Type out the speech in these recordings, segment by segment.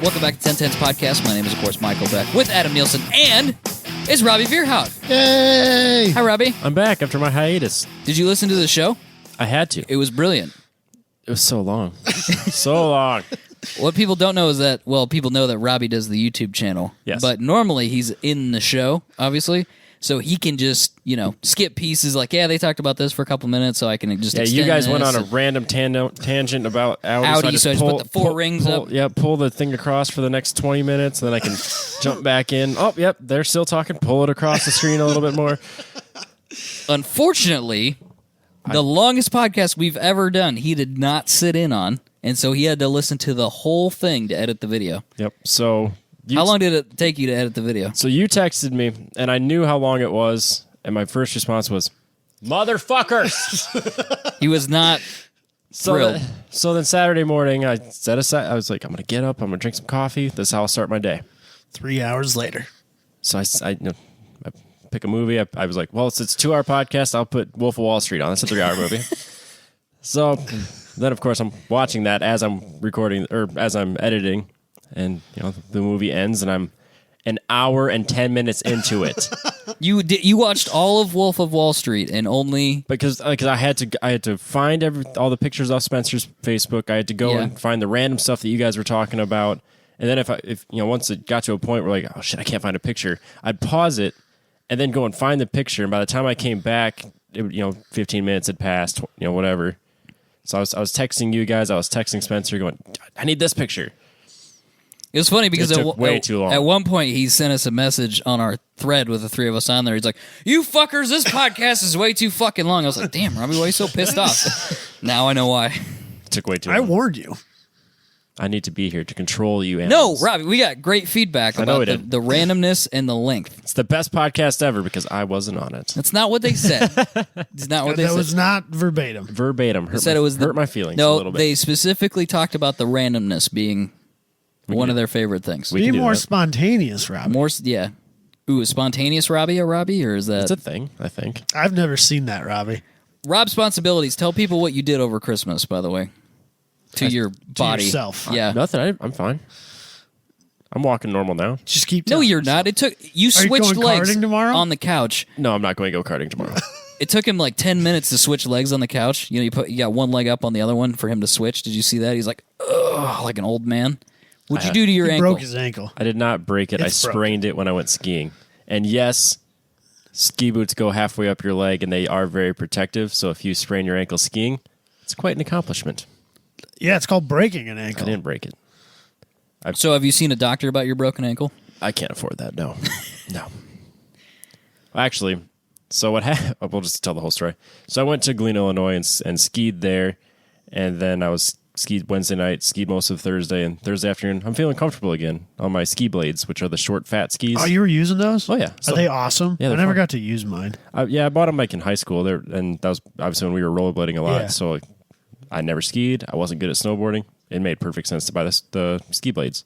Welcome back to 1010's podcast. My name is, of course, Michael Beck with Adam Nielsen, and it's Robbie Veerhout. Yay! Hi, Robbie. I'm back after my hiatus. Did you listen to the show? I had to. It was brilliant. It was so long. So long. What people don't know is that, well, people know that Robbie does the YouTube channel. Yes. But normally he's in the show, obviously. So he can just, skip pieces like, yeah, they talked about this for a couple minutes, so I can just extend you guys this. went on a random tangent about Audi. So I just put the four rings up. Yeah, pull the thing across for the next 20 minutes, and then I can jump back in. Oh, yep, they're still talking. Pull it across the screen a little bit more. Unfortunately, the longest podcast we've ever done, he did not sit in on, and so he had to listen to the whole thing to edit the video. Yep, so... How long did it take you to edit the video? So you texted me, and I knew how long it was, and my first response was, motherfuckers! He was not thrilled. So then Saturday morning, I set aside, I was like, I'm going to get up, I'm going to drink some coffee. This is how I'll start my day. 3 hours later. So I pick a movie. I was like, well, it's a 2-hour podcast. I'll put Wolf of Wall Street on. That's a 3-hour movie. So then, of course, I'm watching that as I'm recording, or as I'm editing. And the movie ends, and I'm an hour and 10 minutes into it. You watched all of Wolf of Wall Street, and only because I had to find all the pictures off Spencer's Facebook. I had to go and find the random stuff that you guys were talking about. And then if once it got to a point where like, oh shit, I can't find a picture, I'd pause it and then go and find the picture. And by the time I came back, 15 minutes had passed, whatever. So I was texting you guys. I was texting Spencer, going, I need this picture. It was funny because it took way too long. At one point, he sent us a message on our thread with the three of us on there. He's like, you fuckers, this podcast is way too fucking long. I was like, damn, Robbie, why are you so pissed off? Now I know why. It took way too long. I warned you. I need to be here to control you. No, Robbie, we got great feedback about the randomness and the length. It's the best podcast ever because I wasn't on it. That's not what they said. It's not what they said. That was not verbatim. Verbatim. Hurt my feelings no, a little bit. They specifically talked about the randomness being one of their favorite things. Be more spontaneous, Robbie. Yeah. Ooh, is spontaneous Robbie a Robbie, or is that... It's a thing, I think. I've never seen that, Robbie. Rob Sponsibilities, tell people what you did over Christmas, by the way. To your body. To yourself. Yeah. Nothing, I'm fine. I'm walking normal now. Just keep No, you're not. It took... You switched legs tomorrow? on the couch. No, I'm not going to go karting tomorrow. It took him like 10 minutes to switch legs on the couch. You got one leg up on the other one for him to switch. Did you see that? He's like, ugh, like an old man. What'd you do to your ankle? He broke his ankle. I did not break it. I sprained it when I went skiing. And yes, ski boots go halfway up your leg, and they are very protective. So if you sprain your ankle skiing, it's quite an accomplishment. Yeah, it's called breaking an ankle. I didn't break it. So have you seen a doctor about your broken ankle? I can't afford that, no. No. Actually, so what happened... We'll just tell the whole story. So I went to Galena, Illinois, and skied there, and then I was... skied Wednesday night, skied most of Thursday, and Thursday afternoon, I'm feeling comfortable again on my ski blades, which are the short, fat skis. Oh, you were using those? Oh, yeah. Are they awesome? Yeah, I never fun. got to use mine. I bought them like in high school, and that was obviously when we were rollerblading a lot, so I never skied. I wasn't good at snowboarding. It made perfect sense to buy the ski blades.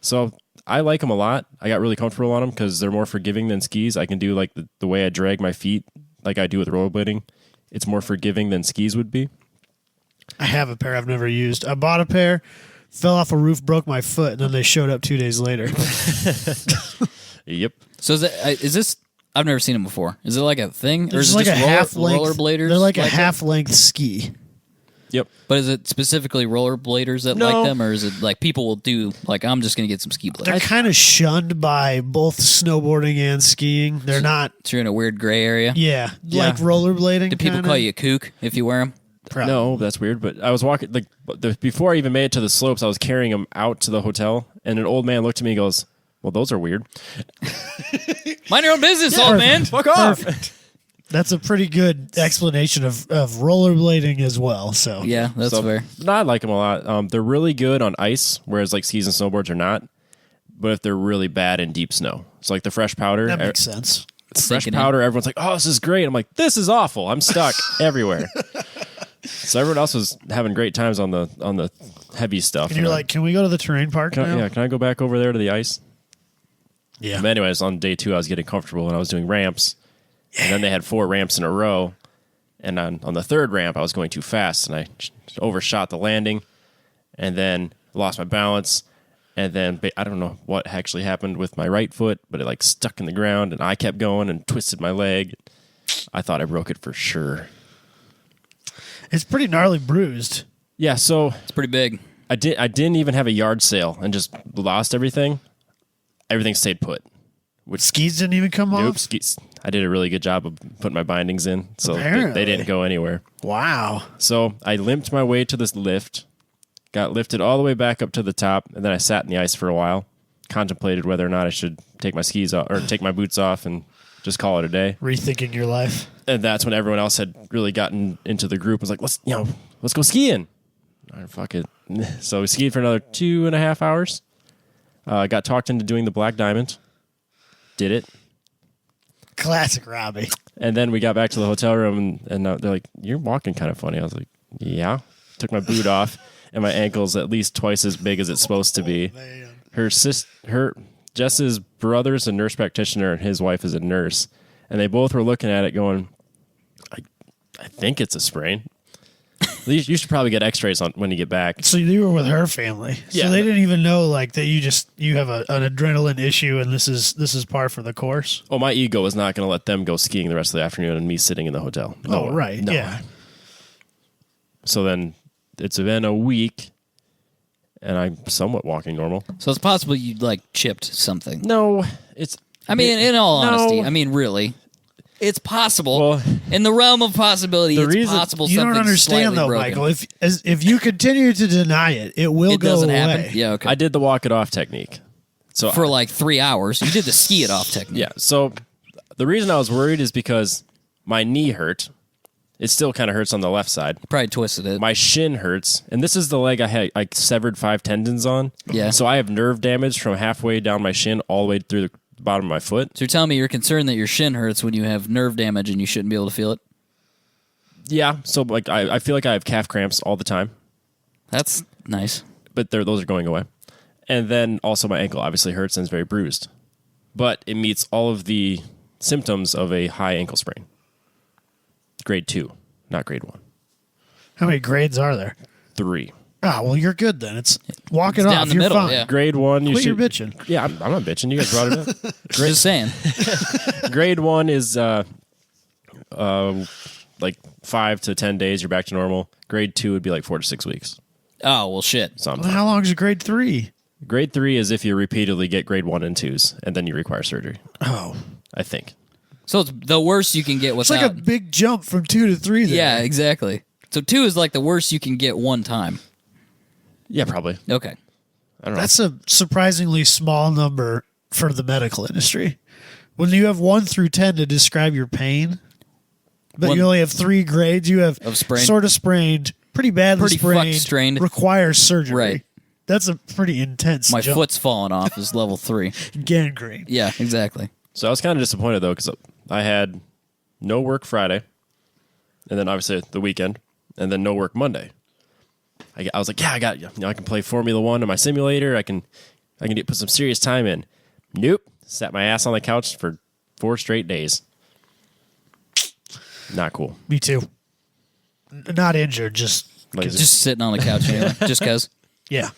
So I like them a lot. I got really comfortable on them because they're more forgiving than skis. I can do like the way I drag my feet like I do with rollerblading. It's more forgiving than skis would be. I have a pair I've never used. I bought a pair, fell off a roof, broke my foot, and then they showed up 2 days later. Yep. So is this... I've never seen them before. Is it like a thing? Or It's is it like just a half-length... rollerbladers? They're like a that? half-length ski. Yep. But is it specifically rollerbladers that like them? Or is it like people will do... Like, I'm just going to get some ski blades. They're kind of shunned by both snowboarding and skiing. They're not... So you're in a weird gray area? Yeah, like rollerblading. Do people call you a kook if you wear them? Probably. No, that's weird. But I was walking, before I even made it to the slopes, I was carrying them out to the hotel, and an old man looked at me and goes, well, those are weird. Mind your own business, old man. Fuck off. Perfect. That's a pretty good explanation of rollerblading as well. So Yeah, that's fair. No, I like them a lot. They're really good on ice, whereas like skis and snowboards are not. But if they're really bad in deep snow, so like the fresh powder. that makes sense. Fresh powder, everyone's like, oh, this is great. I'm like, this is awful. I'm stuck everywhere. So everyone else was having great times on the heavy stuff. And you're like, can we go to the terrain park now? Can I go back over there to the ice? Yeah. But anyways, on day 2, I was getting comfortable and I was doing ramps. Yeah. And then they had 4 ramps in a row. And on the 3rd ramp, I was going too fast and I overshot the landing and then lost my balance And then I don't know what actually happened with my right foot, but it like stuck in the ground, and I kept going and twisted my leg. I thought I broke it for sure. It's pretty gnarly bruised. Yeah, so It's pretty big. I didn't even have a yard sale and just lost everything. Everything stayed put. Skis didn't even come Nope, off? skis. I did a really good job of putting my bindings in, so Apparently. they didn't go anywhere. Wow. So I limped my way to this lift, got lifted all the way back up to the top, and then I sat in the ice for a while, contemplated whether or not I should take my skis off or take my boots off and just call it a day. Rethinking your life. And that's when everyone else had really gotten into the group. Was like, let's go skiing. All right, fuck it. So we skied for another 2.5 hours. Got talked into doing the Black Diamond. Did it. Classic Robbie. And then we got back to the hotel room, and they're like, "You're walking kind of funny." I was like, "Yeah." Took my boot off, and my ankle's at least twice as big as it's supposed to be. Jess's brother's a nurse practitioner, and his wife is a nurse, and they both were looking at it, going, "I think it's a sprain." You should probably get X-rays on when you get back. So you were with her family. Yeah. So they didn't even know like that you have an adrenaline issue and this is par for the course. Oh, my ego is not going to let them go skiing the rest of the afternoon and me sitting in the hotel. No way. Right. No Yeah. way. So then it's been a week, and I'm somewhat walking normal. So it's possible you like chipped something. No, it's. I mean, in all No. honesty, I mean, really, it's possible. Well, in the realm of possibility, the it's reason- possible You don't something's understand slightly though, broken. Michael. If you continue to deny it, it will It go doesn't away. happen. Yeah, okay. I did the walk it off technique. So For like 3 hours, you did the ski it off technique. yeah. So the reason I was worried is because my knee hurt. It still kind of hurts on the left side. Probably twisted it. My shin hurts, and this is the leg I severed 5 tendons on. Yeah. So I have nerve damage from halfway down my shin all the way through the bottom of my foot. So you're telling me you're concerned that your shin hurts when you have nerve damage and you shouldn't be able to feel it? Yeah. So like I feel like I have calf cramps all the time, That's nice. but those are going away. And then also my ankle obviously hurts and is very bruised, but it meets all of the symptoms of a high ankle sprain. Grade 2, not grade 1. How many grades are there? 3. Ah, well, you're good then. It's walk it It's off. down the You're middle, fine. yeah. Grade 1, you Quit should. your bitching. Yeah, I'm not bitching. You guys brought it up. Just saying. Grade 1 is like 5 to 10 days. You're back to normal. Grade 2 would be like 4 to 6 weeks. Oh, well, shit. So I'm Well, how long is grade 3? Grade 3 is if you repeatedly get grade 1 and 2s, and then you require surgery. Oh, I think. So it's the worst you can get it's without... like a big jump from 2 to 3. There. Yeah, exactly. So 2 is like the worst you can get one time. Yeah, probably. Okay. I don't know. That's a surprisingly small number for the medical industry. When you have 1 through 10 to describe your pain, but One- you only have 3 grades, you have Of sprain. sort of sprained, pretty badly Pretty fucked sprained, strained. requires surgery. Right. That's a pretty intense My jump. foot's falling off is level 3. Gangrene. Yeah, exactly. So I was kind of disappointed, though, because I had no work Friday, and then obviously the weekend, and then no work Monday. I was like, yeah, I can play Formula 1 on my simulator. I can put some serious time in. Nope. Sat my ass on the couch for 4 straight days. Not cool. Me too. Not injured, just Lazy. Just sitting on the couch anyway, just because. yeah.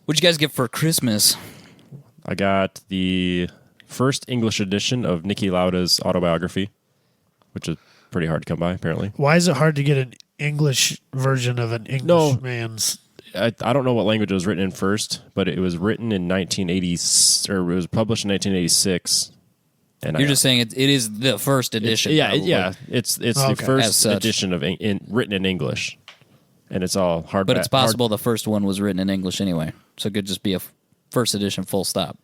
What'd you guys get for Christmas? I got the first English edition of Niki Lauda's autobiography, which is pretty hard to come by, apparently. Why is it hard to get an English version of an English man's? I don't know what language it was written in first, but it was written in 1980, or it was published in 1986. And You're just saying it is the first edition. yeah, probably. yeah. It's the Okay. As first such. edition of written in English, and it's all hard. But it's possible the first one was written in English anyway. So it could just be a first edition full stop.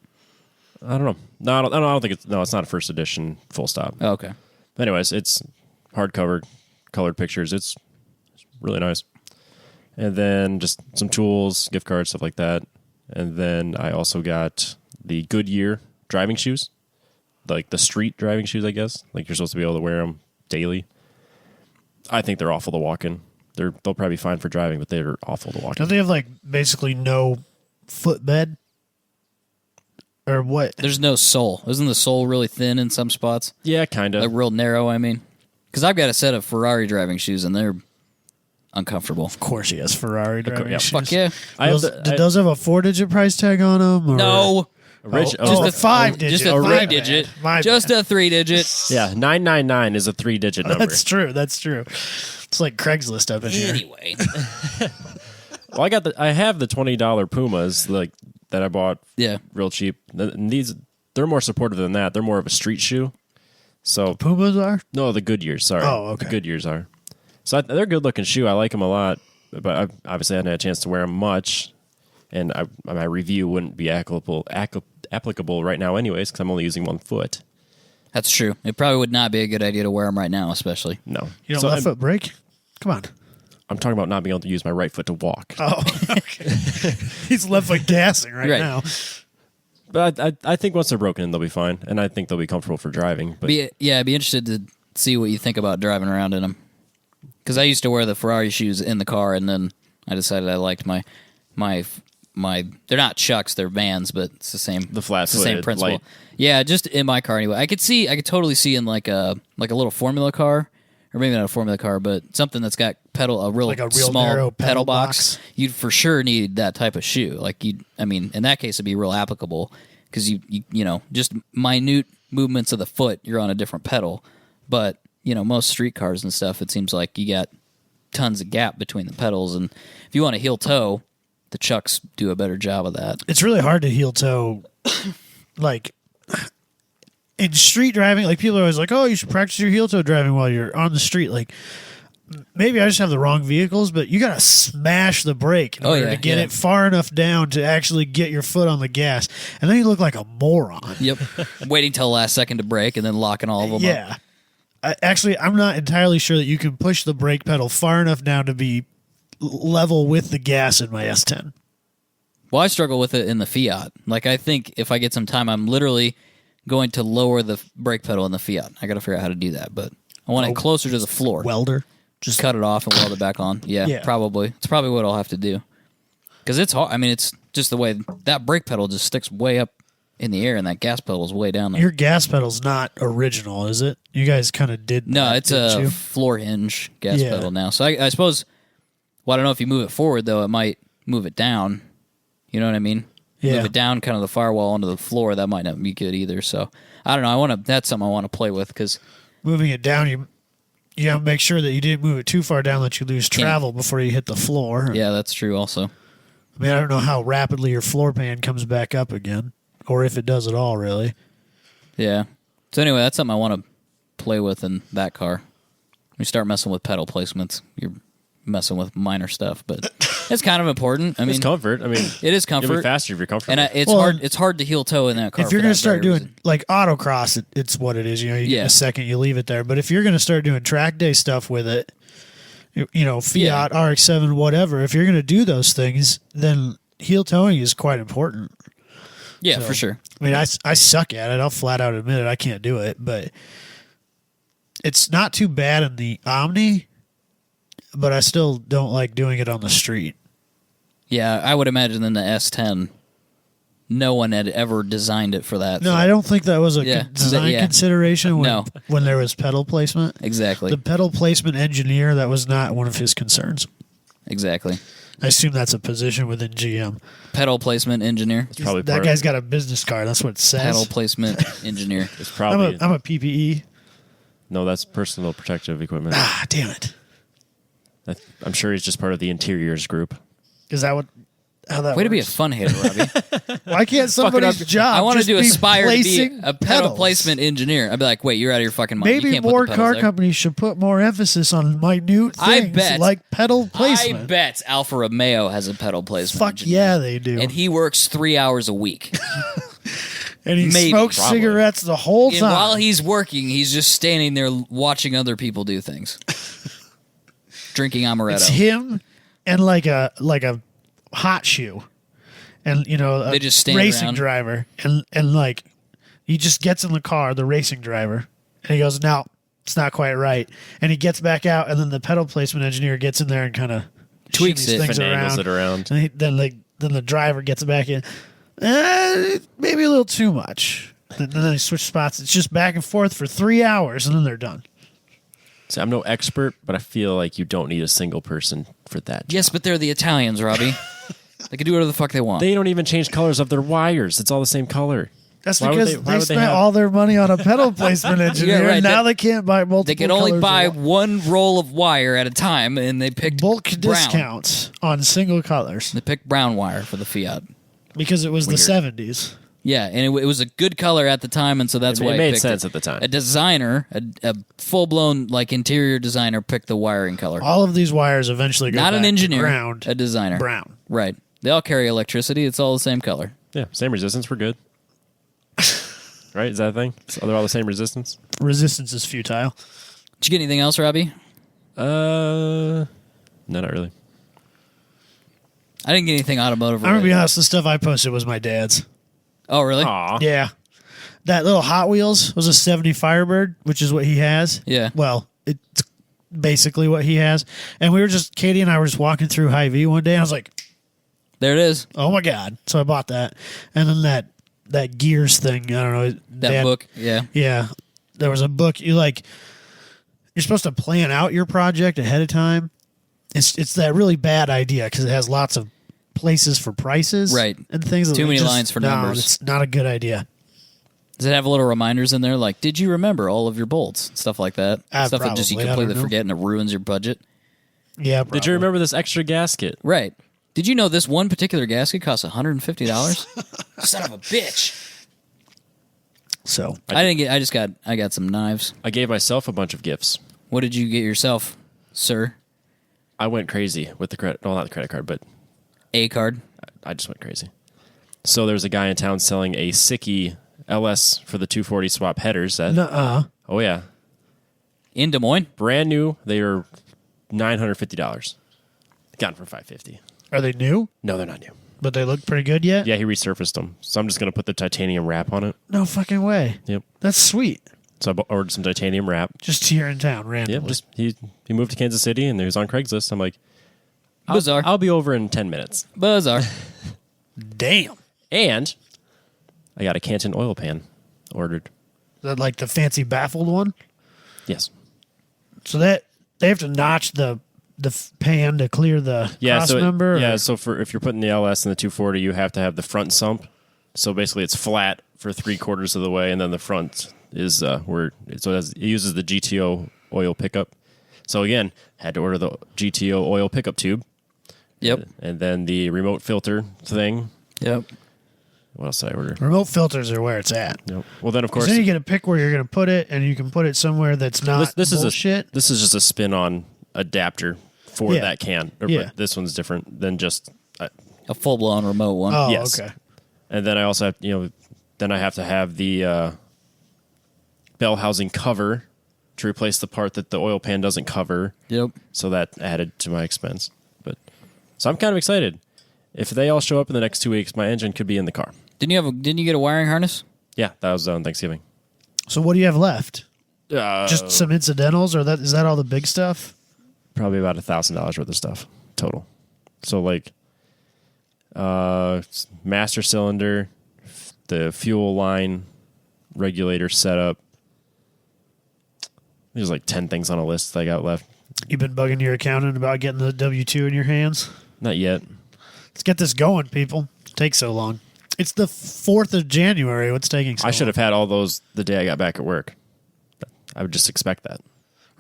I don't know. No, I don't think it's. No, it's not a first edition. Full stop. Oh, okay. Anyways, it's hardcover, colored pictures. It's really nice. And then just some tools, gift cards, stuff like that. And then I also got the Goodyear driving shoes, like the street driving shoes, I guess. Like you're supposed to be able to wear them daily. I think they're awful to walk in. They'll probably be fine for driving, but they're awful to walk in. Don't they have like basically no footbed? Or what? There's no sole. Isn't the sole really thin in some spots? Yeah, kind of. Like real narrow, I mean. Because I've got a set of Ferrari driving shoes, and they're uncomfortable. Of course, he has Ferrari driving yeah. shoes. Fuck yeah. Did those have a 4-digit price tag on them? Or? No. Just a 5-digit. Just a My 3-digit. bad. My Just bad. a 3-digit. Yeah, 999 is a 3-digit number. That's true. That's true. It's like Craigslist up in here. Anyway. Well, I have the $20 Pumas like that I bought Yeah. real cheap. And they're more supportive than that. They're more of a street shoe. So Pumas are? no, the Goodyears. Sorry. Oh, okay. The Goodyears are. So they're a good looking shoe. I like them a lot, but I obviously hadn't had a chance to wear them much. And my review wouldn't be applicable right now, anyways, because I'm only using one foot. That's true. It probably would not be a good idea to wear them right now, especially. No, You don't So left foot brake? Come on. I'm talking about not being able to use my right foot to walk. Oh, okay. He's left foot gassing right now. But I think once they're broken in, they'll be fine, and I think they'll be comfortable for driving. But I'd be interested to see what you think about driving around in them. Because I used to wear the Ferrari shoes in the car, and then I decided I liked my they're not Chucks, they're Vans, but it's the same. The flat it's the same footed, principle. light. Yeah, just in my car anyway. I could totally see in like a little Formula car, or maybe not a Formula car, but something that's got a real small narrow pedal box. You'd for sure need that type of shoe. Like in that case, it'd be real applicable because you just minute movements of the foot, you're on a different pedal. But most street cars and stuff, it seems like you got tons of gap between the pedals, and if you want to heel toe, the Chucks do a better job of that. It's really hard to heel toe, like in street driving. Like people are always like, "Oh, you should practice your heel toe driving while you're on the street." Like maybe I just have the wrong vehicles, but you gotta smash the brake in order to get it far enough down to actually get your foot on the gas, and then you look like a moron. Yep, waiting till the last second to brake and then locking all of them up. Yeah. I'm not entirely sure that you can push the brake pedal far enough down to be level with the gas in my S10. Well, I struggle with it in the Fiat. Like, I think if I get some time, I'm literally going to lower the brake pedal in the Fiat. I got to figure out how to do that, but I want it closer to the floor. Welder. Just cut it off and weld it back on. Yeah, probably. It's probably what I'll have to do. Because it's hard. I mean, it's just the way that brake pedal just sticks way up in the air, and that gas pedal is way down there. Your gas pedal's not original, is it? You guys kind of did. No, it's a you? floor hinge gas pedal now. So I suppose. Well, I don't know if you move it forward though. It might move it down. You know what I mean? Yeah. Move it down, kind of the firewall onto the floor. That might not be good either. So I don't know. That's something I want to play with because moving it down, you have to make sure that you didn't move it too far down that you lose travel before you hit the floor. Yeah, that's true. Also, I mean, I don't know how rapidly your floor pan comes back up again, or if it does at all, really. Yeah. So anyway, that's something I want to play with in that car. When you start messing with pedal placements, you're messing with minor stuff, but it's kind of important. I mean, it's comfort. I mean, it is comfort. You'll be faster if you're comfortable. And it's hard to heel toe in that car. If you're going to start doing like autocross, it's what it is. You get a second, you leave it there. But if you're going to start doing track day stuff with it, Fiat, RX-7, whatever. If you're going to do those things, then heel toeing is quite important. Yeah, for sure. I mean, I suck at it. I'll flat out admit it. I can't do it, but it's not too bad in the Omni. But I still don't like doing it on the street. Yeah, I would imagine in the S10, no one had ever designed it for that. No, I don't think that was a design consideration when there was pedal placement. Exactly. The pedal placement engineer, that was not one of his concerns. Exactly. I assume that's a position within GM. Pedal placement engineer. It's probably that guy's got a business card. That's what it says. Pedal placement engineer. It's probably. I'm a PPE. No, that's personal protective equipment. Ah, damn it. I'm sure he's just part of the interiors group. Is that how that Way works? to be a fun hater, Robbie. Why can't somebody's job I want to just aspire to be placing a pedal pedals? placement engineer. I'd be like, wait, you're out of your fucking mind. You Maybe can't put more the pedals car there. companies should put more emphasis on minute things like pedal placement. I bet Alfa Romeo has a pedal placement Fuck engineer. yeah, they do. And he works 3 hours a week. And he smokes cigarettes the whole time. And while he's working, he's just standing there watching other people do things. Drinking amaretto. It's him and like a hot shoe. And a They just stand racing around. driver. And like he just gets in the car, the racing driver, and he goes, "No, it's not quite right." And he gets back out, and then the pedal placement engineer gets in there and kind of Tweaks it, things finagles it around. And then the driver gets back in. Maybe a little too much. And then they switch spots. It's just back and forth for 3 hours, and then they're done. So I'm no expert, but I feel like you don't need a single person for that job. Yes, but they're the Italians, Robbie. They can do whatever the fuck they want. They don't even change colors of their wires. It's all the same color. That's Why would because they- why they would they spent have- all their money on a pedal placement engineer. right. Now they can't buy multiple. They can only colors buy of one roll of wire at a time, and they picked bulk brown. discounts on single colors They picked brown wire for the Fiat. because it was the 70s. Yeah, and it was a good color at the time, and so that's why It made picked sense at the time. A designer, a full-blown like interior designer, picked the wiring color. All of these wires eventually go Not back an engineer, to ground a designer. brown. Right. They all carry electricity. It's all the same color. Yeah, same resistance. We're good. Right? Is that a thing? So they're all the same resistance? Resistance is futile. Did you get anything else, Robbie? No, not really. I didn't get anything automotive. I'm gonna be related. honest. The stuff I posted was my dad's. Oh, really? Aw. Yeah, that little Hot Wheels was a 70 Firebird, which is what he has. Yeah. Well, it's basically what he has. And we were just Katie and I were just walking through Hy-Vee one day, and I was like, There it is. "Oh my god!" So I bought that, and then that Gears thing. I don't know That Dad- book. Yeah. Yeah, there was a book. You're supposed to plan out your project ahead of time. It's that really bad idea because it has lots of places for prices, Right. and things. Too that many just- lines for no, numbers. It's not a good idea. Does it have little reminders in there like, did you remember all of your bolts? Stuff like that. Stuff that just you probably. I completely don't know. forget and it ruins your budget. Yeah. Did you remember this extra gasket? Right. Did you know this one particular gasket costs $150? Son of a bitch. So I got some knives. I gave myself a bunch of gifts. What did you get yourself, sir? I went crazy with the credit. Well, not the credit card, but A card. I just went crazy. So there's a guy in town selling a Sickie LS for the 240 swap headers. Oh, yeah. In Des Moines? Brand new. They are $950. Got them for $550. are they new? No, they're not new. But they look pretty good yet? Yeah, he resurfaced them. So I'm just going to put the titanium wrap on it. No fucking way. Yep. That's sweet. So I ordered some titanium wrap. Just here in town, randomly. Yep. Just he moved to Kansas City and he was on Craigslist. I'm like, Bizarre. I'll be over in 10 minutes. Bizarre. Damn. And I got a Canton oil pan ordered. Is that like the fancy baffled one? Yes. So that they have to notch the pan to clear the cross member? Yeah, or- so for if you're putting the LS in the 240, you have to have the front sump. So basically, it's flat for 3/4 of the way, and then the front is it uses the GTO oil pickup. So again, had to order the GTO oil pickup tube. Yep. And then the remote filter thing. Yep. What else did I order? Remote filters are where it's at. Yep. Well, then of 'Cause course, then you get to pick where you're going to put it, and you can put it somewhere that's not this is bullshit. this is just a spin-on adapter for Yeah. that can. Yeah. This one's different than just. A full blown remote one. Oh, yes. okay. And then I also have, then I have to have the bell housing cover to replace the part that the oil pan doesn't cover. Yep. So that added to my expense. So I'm kind of excited. If they all show up in the next 2 weeks, my engine could be in the car. Didn't you get a wiring harness? Yeah, that was on Thanksgiving. So what do you have left? Uh, Just some incidentals, or is that all the big stuff? Probably about $1,000 worth of stuff total. So master cylinder, the fuel line, regulator setup. There's 10 things on a list I got left. You've been bugging your accountant about getting the W-2 in your hands? Not yet. Let's get this going, people. It takes so long. It's the 4th of January. What's taking so long? I should have had all those the day I got back at work. I would just expect that.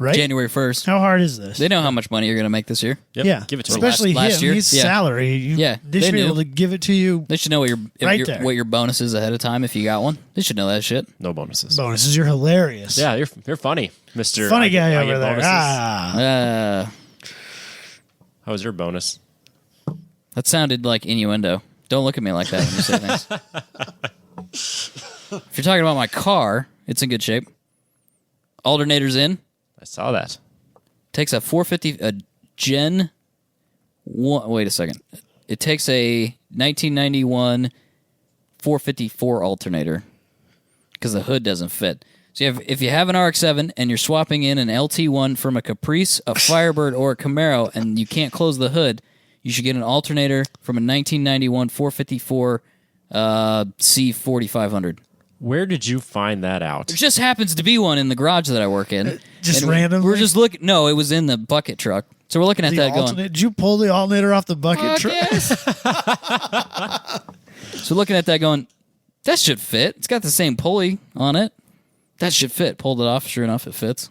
Right? January 1st. How hard is this? They know how much money you're going to make this year. Yep, Yeah. give it to me. Especially Last him. year? He's Yeah. salary. Yeah, They should they be knew. able to give it to you. They should know Right there. what your bonus is ahead of time if you got one. They should know that shit. No bonuses. Bonuses. You're hilarious. Yeah, you're funny, Mister. Funny guy I over get there. bonuses. Ah. How was your bonus? That sounded like innuendo. Don't look at me like that when you say things. If you're talking about my car, it's in good shape. Alternator's in. I saw that. Takes a 450, a Gen 1. Wait a second. It takes a 1991 454 alternator because the hood doesn't fit. So if you have an RX-7 and you're swapping in an LT1 from a Caprice, a Firebird, or a Camaro, and you can't close the hood, you should get an alternator from a 1991 454 C4500. Where did you find that out? There just happens to be one in the garage that I work in. Just And randomly? We're just looking. No, it was in the bucket truck. So we're looking at that going. Did you pull the alternator off the bucket truck? Yes. So looking at that going, that should fit. It's got the same pulley on it. That should fit. Pulled it off. Sure enough, it fits.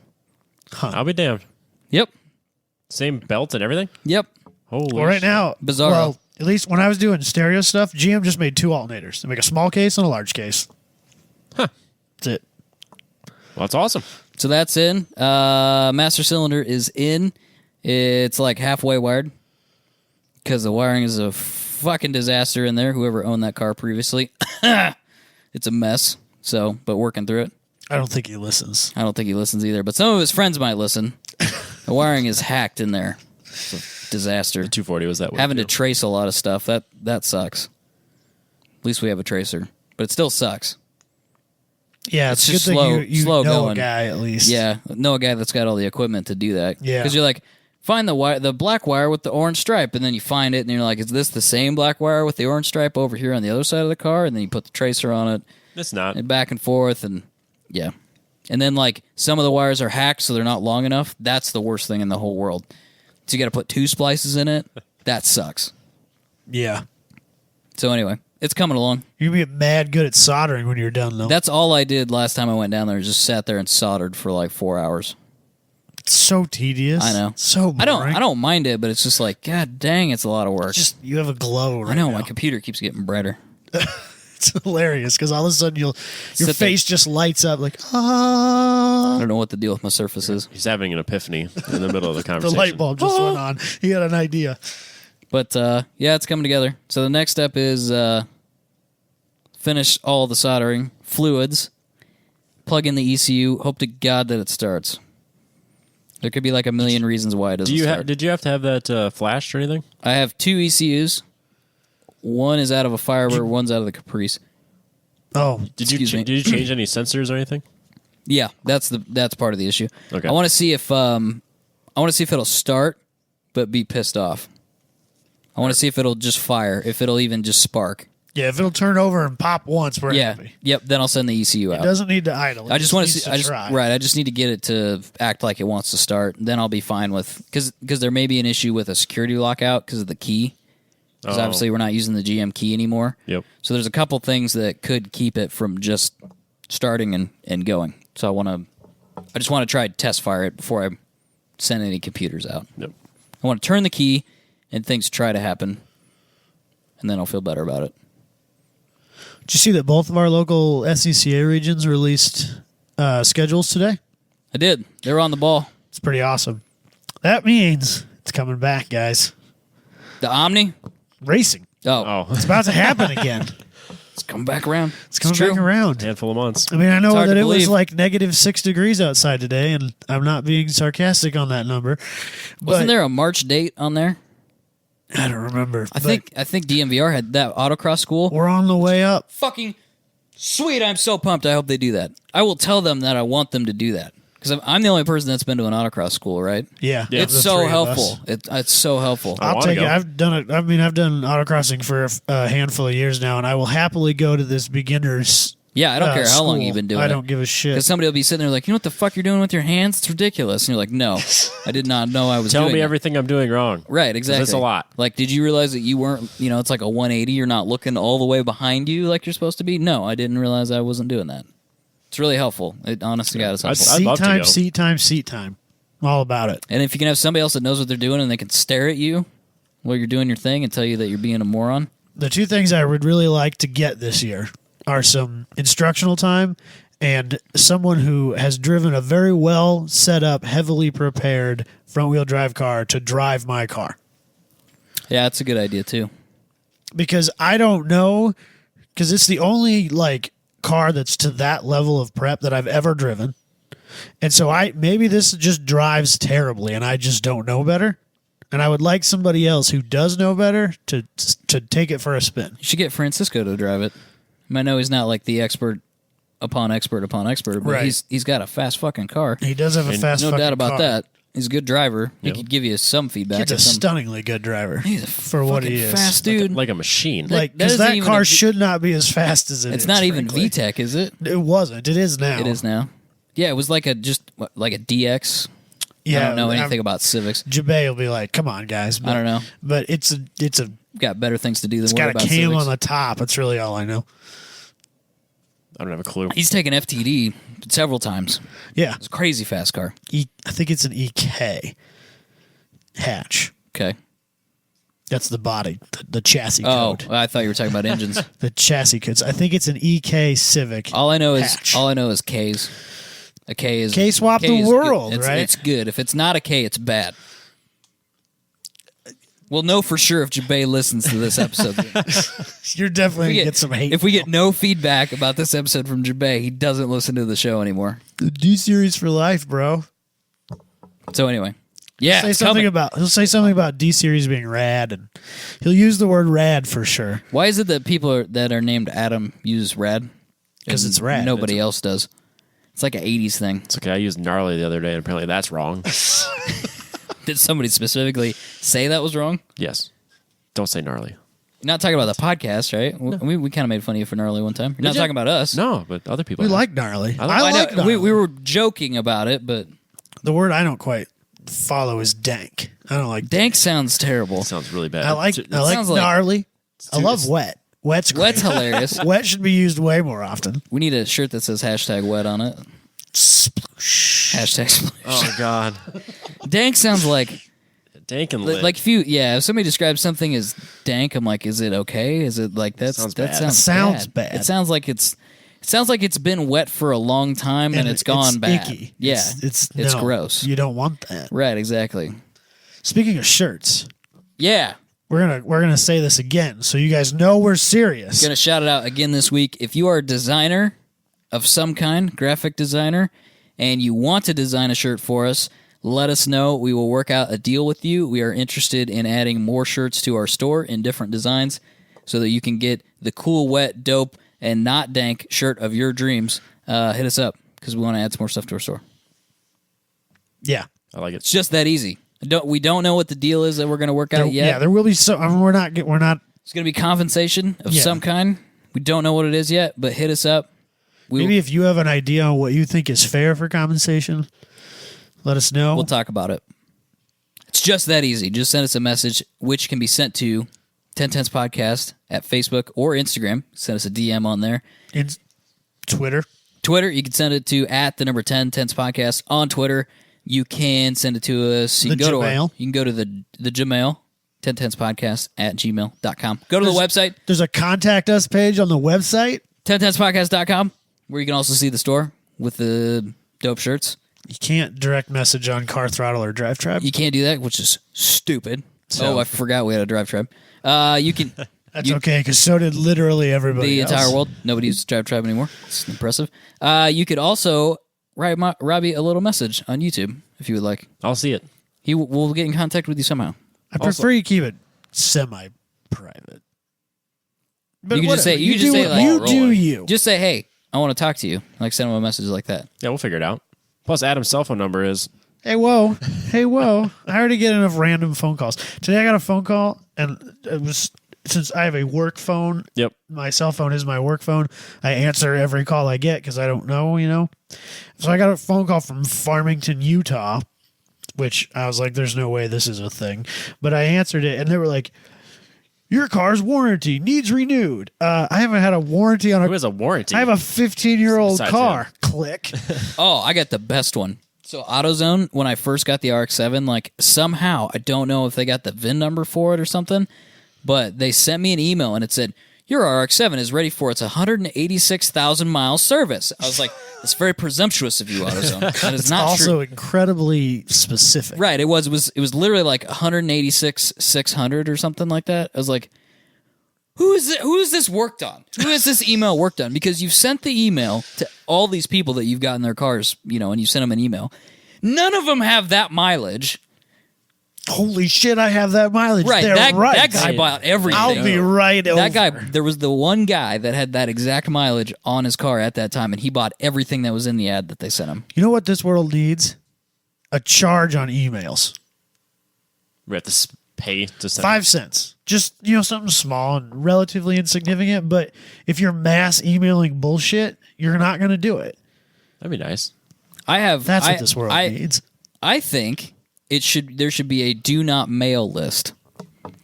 I'll be damned. Yep. Same belt and everything? Yep. Holy Well, right now, Bizarro. well, at least when I was doing stereo stuff, GM just made 2 alternators. They make a small case and a large case. Huh. That's it. Well, that's awesome. So that's in. Master cylinder is in. It's like halfway wired because the wiring is a fucking disaster in there. Whoever owned that car previously, it's a mess. So, but working through it. I don't think he listens. I don't think he listens either, but some of his friends might listen. The wiring is hacked in there. It's a disaster. The 240 was that way. Having too. to trace a lot of stuff, that sucks. At least we have a tracer, but it still sucks. Yeah, It's it's, a just good slow- thing you slow know going. a guy at least. Yeah, know a guy that's got all the equipment to do that. Yeah. Because you're like, find the black wire with the orange stripe, and then you find it, and you're like, is this the same black wire with the orange stripe over here on the other side of the car? And then you put the tracer on it, It's not. and back and forth, and yeah. And then like some of the wires are hacked, so they're not long enough. That's the worst thing in the whole world. So you got to put 2 splices in it. That sucks. Yeah. So anyway, it's coming along. You're going to be mad good at soldering when you're done, though. That's all I did last time I went down there. Just sat there and soldered for like 4 hours. It's so tedious. I know. So boring. I don't mind it, but it's just like, god dang, it's a lot of work. Just, you have a glow right I know now. my computer keeps getting brighter. It's hilarious because all of a sudden your Sit face just lights up like, I ah. don't know what the deal with my Surface is, He's having an epiphany in the middle of the The conversation. light bulb just went on. He had an idea. but yeah, it's coming together. So the next step is finish all the soldering, fluids, plug in the ECU. Hope to God that it starts. There could be like a million reasons why it doesn't start. Did you have to have that flashed or anything? I have 2 ECUs. One is out of a Firebird, one's out of the Caprice. Oh, Did you Excuse me. did you change any sensors or anything? Yeah, that's part of the issue. Okay. I want to see if it'll start, but be pissed off. I want to see if it'll just fire, if it'll even just spark. yeah. If it'll turn over and pop once, we're Yeah, happy. yep. Then I'll send the ECU It out. doesn't need to idle. It I just want to needs see. I just try. right. I just need to get it to act like it wants to start. Then I'll be fine with because there may be an issue with a security lockout because of the key. Because Oh. obviously we're not using the GM key anymore. Yep. So there's a couple things that could keep it from just starting and going. So I just want to try to test fire it before I send any computers out. Yep. I want to turn the key and things try to happen, and then I'll feel better about it. Did you see that both of our local SCCA regions released schedules today? I did. They were on the ball. It's pretty awesome. That means it's coming back, guys. The Omni. Racing. Oh, It's about to happen again. it's coming back around. It's coming true. back around. Handful of months. I mean, I know hard that to it was believe. like negative -6 outside today, and I'm not being sarcastic on that number. Wasn't but there a March date on there? I don't remember. I think DMVR had that autocross school. we're on the way up. Fucking sweet! I'm so pumped. I hope they do that. I will tell them that I want them to do that because I'm the only person that's been to an autocross school, right? Yeah, Yeah. It's the so three of helpful. us. It's so helpful. I I'll wanna take it. go. I've done it. I mean, I've done autocrossing for a handful of years now, and I will happily go to this beginner's. Yeah, I don't care how long school. you've been doing it. I don't give a shit. Because somebody will be sitting there like, you know what the fuck you're doing with your hands? It's ridiculous. And you're like, no, I did not know I was Tell doing me it. everything I'm doing wrong. Right, exactly. That's a lot. Like, did you realize that you weren't, it's like a 180. You're not looking all the way behind you like you're supposed to be? No, I didn't realize I wasn't doing that. It's really helpful. It honestly got us helpful. I'd seat love to time, go. seat time, seat time. I'm all about it. And if you can have somebody else that knows what they're doing and they can stare at you while you're doing your thing and tell you that you're being a moron. The 2 things I would really like to get this year are some instructional time and someone who has driven a very well set up, heavily prepared front wheel drive car to drive my car. Yeah, that's a good idea too. Because I don't know, because it's the only like car that's to that level of prep that I've ever driven. And so maybe this just drives terribly and I just don't know better. And I would like somebody else who does know better to take it for a spin. You should get Francisco to drive it. I know he's not like the expert upon expert, but Right. he's got a fast fucking car. He does have a fast No fucking doubt about car. that. He's a good driver. He Yep. could give you some feedback. He's a or some- stunningly good driver He's a for what he fucking is. fast dude. Like a machine. Like, that because isn't that even car a V- should not be as fast as it is. it's not even frankly. VTEC, is it? It wasn't. It is now. It is now. Yeah, it was like a DX. Yeah, I don't know anything about Civics. Jabay will be like, "Come on, guys!" But, I don't know. but it's Got better things to do than it's worry got a about cam Civics. on the top. That's really all I know. I don't have a clue. He's taken FTD several times. Yeah, It's a crazy fast car. I think it's an EK hatch. Okay. That's the body, the chassis Oh, code. I thought you were talking about engines. The chassis codes. I think it's an EK Civic. All I know is hatch. K's. A K is K swap K the is world, good. right? It's good. If it's not a K, it's bad. We'll know for sure if Jabay listens to this episode. You're definitely going to get some hate. If we get no feedback about this episode from Jabay, he doesn't listen to the show anymore. The D series for life, bro. So anyway, yeah, He'll say something about D series being rad, and he'll use the word rad for sure. Why is it that people that are named Adam use rad? 'Cause it's rad. Nobody else does. It's like an 80s thing. It's okay. I used gnarly the other day, and apparently that's wrong. Did somebody specifically say that was wrong? Yes. Don't say gnarly. You're not talking about the podcast, right? No. We kind of made fun of you for gnarly one time. You're not talking about us. No, but other people. We have. like gnarly. I I like know. gnarly. We were joking about it, but The word I don't quite follow is dank. I don't like dank sounds terrible. Sounds really bad. I like sounds like- gnarly. I love wet. Wet's great. Wet's hilarious. Wet should be used way more often. We need a shirt that says #wet on it. Sploosh. #sploosh. Oh God. Dank sounds like Dank and lit. if somebody describes something as dank, I'm like, is it okay? Is it like that Sounds that bad. Sounds bad. It sounds like it's been wet for a long time and it's gone it's bad. Icky. Yeah, it's no, gross. You don't want that. Right, exactly. Speaking of shirts, Yeah, we're gonna say this again, so you guys know we're serious. gonna shout it out again this week. If you are a designer of some kind, graphic designer, and you want to design a shirt for us, let us know. We will work out a deal with you. We are interested in adding more shirts to our store in different designs so that you can get the cool, wet, dope, and not dank shirt of your dreams. Hit us up because we want to add some more stuff to our store. Yeah. I like it. It's just that easy. We don't know what the deal is that we're going to work out yet. Yeah, there will be so. I mean, we're not. It's going to be compensation of Yeah. some kind. We don't know what it is yet, but hit us up. Maybe if you have an idea on what you think is fair for compensation, let us know. We'll talk about it. It's just that easy. Just send us a message, which can be sent to 1010s Podcast at Facebook or Instagram. Send us a DM on there. In Twitter. Twitter, you can send it to @1010s Podcast on Twitter. You can send it to us. You The can go Gmail. you can go to the Gmail, 1010s Podcast @gmail.com. Go to the website, There's a contact us page on the website. 1010spodcast.com, where you can also see the store with the dope shirts. You can't direct message on Car Throttle or Drive Tribe. You can't do that, which is stupid. So- Oh, I forgot we had a Drive Tribe. You can That's okay, because so did literally everybody the else. entire world. Nobody uses Drive Tribe anymore. It's impressive. You could also write Robbie a little message on YouTube if you would like. I'll see it. He will get in contact with you somehow. I prefer you keep it semi-private. But You can just whatever. say- you can just say, like, you oh, do you. Just say, "Hey, I want to talk to you." Like send him a message like that. Yeah, we'll figure it out. Plus, Adam's cell phone number is. Hey, whoa. Hey, whoa. I already get enough random phone calls. Today I got a phone call, and it was, since I have a work phone, Yep. my cell phone is my work phone. I answer every call I get because I don't know, you know. So I got a phone call from Farmington, Utah, which I was like, there's no way this is a thing. But I answered it, and they were like, your car's warranty needs renewed. I haven't had a warranty on Who has a warranty? I have a 15-year-old Besides car. Click. Oh, I got the best one. So AutoZone, when I first got the RX-7, like somehow, I don't know if they got the VIN number for it or something, but they sent me an email and it said, your RX-7 is ready for its 186,000 mile service. I was like, that's very presumptuous of you, AutoZone. That is not Also true. incredibly specific. Right, it was literally like 186,600 or something like that. I was like, who is this worked on? Who has this email worked on? Because you've sent the email to all these people that you've got in their cars, you know, and you sent them an email. None of them have that mileage. Holy shit, I have that mileage. Right, They're that guy bought everything. I'll be right over. That guy, there was the one guy that had that exact mileage on his car at that time, and he bought everything that was in the ad that they sent him. You know what this world needs? A charge on emails. We have to pay to send. 5 cents. Just, you know, something small and relatively insignificant. But if you're mass emailing bullshit, you're not going to do it. That'd be nice. That's what this world needs. I think there should be a do not mail list.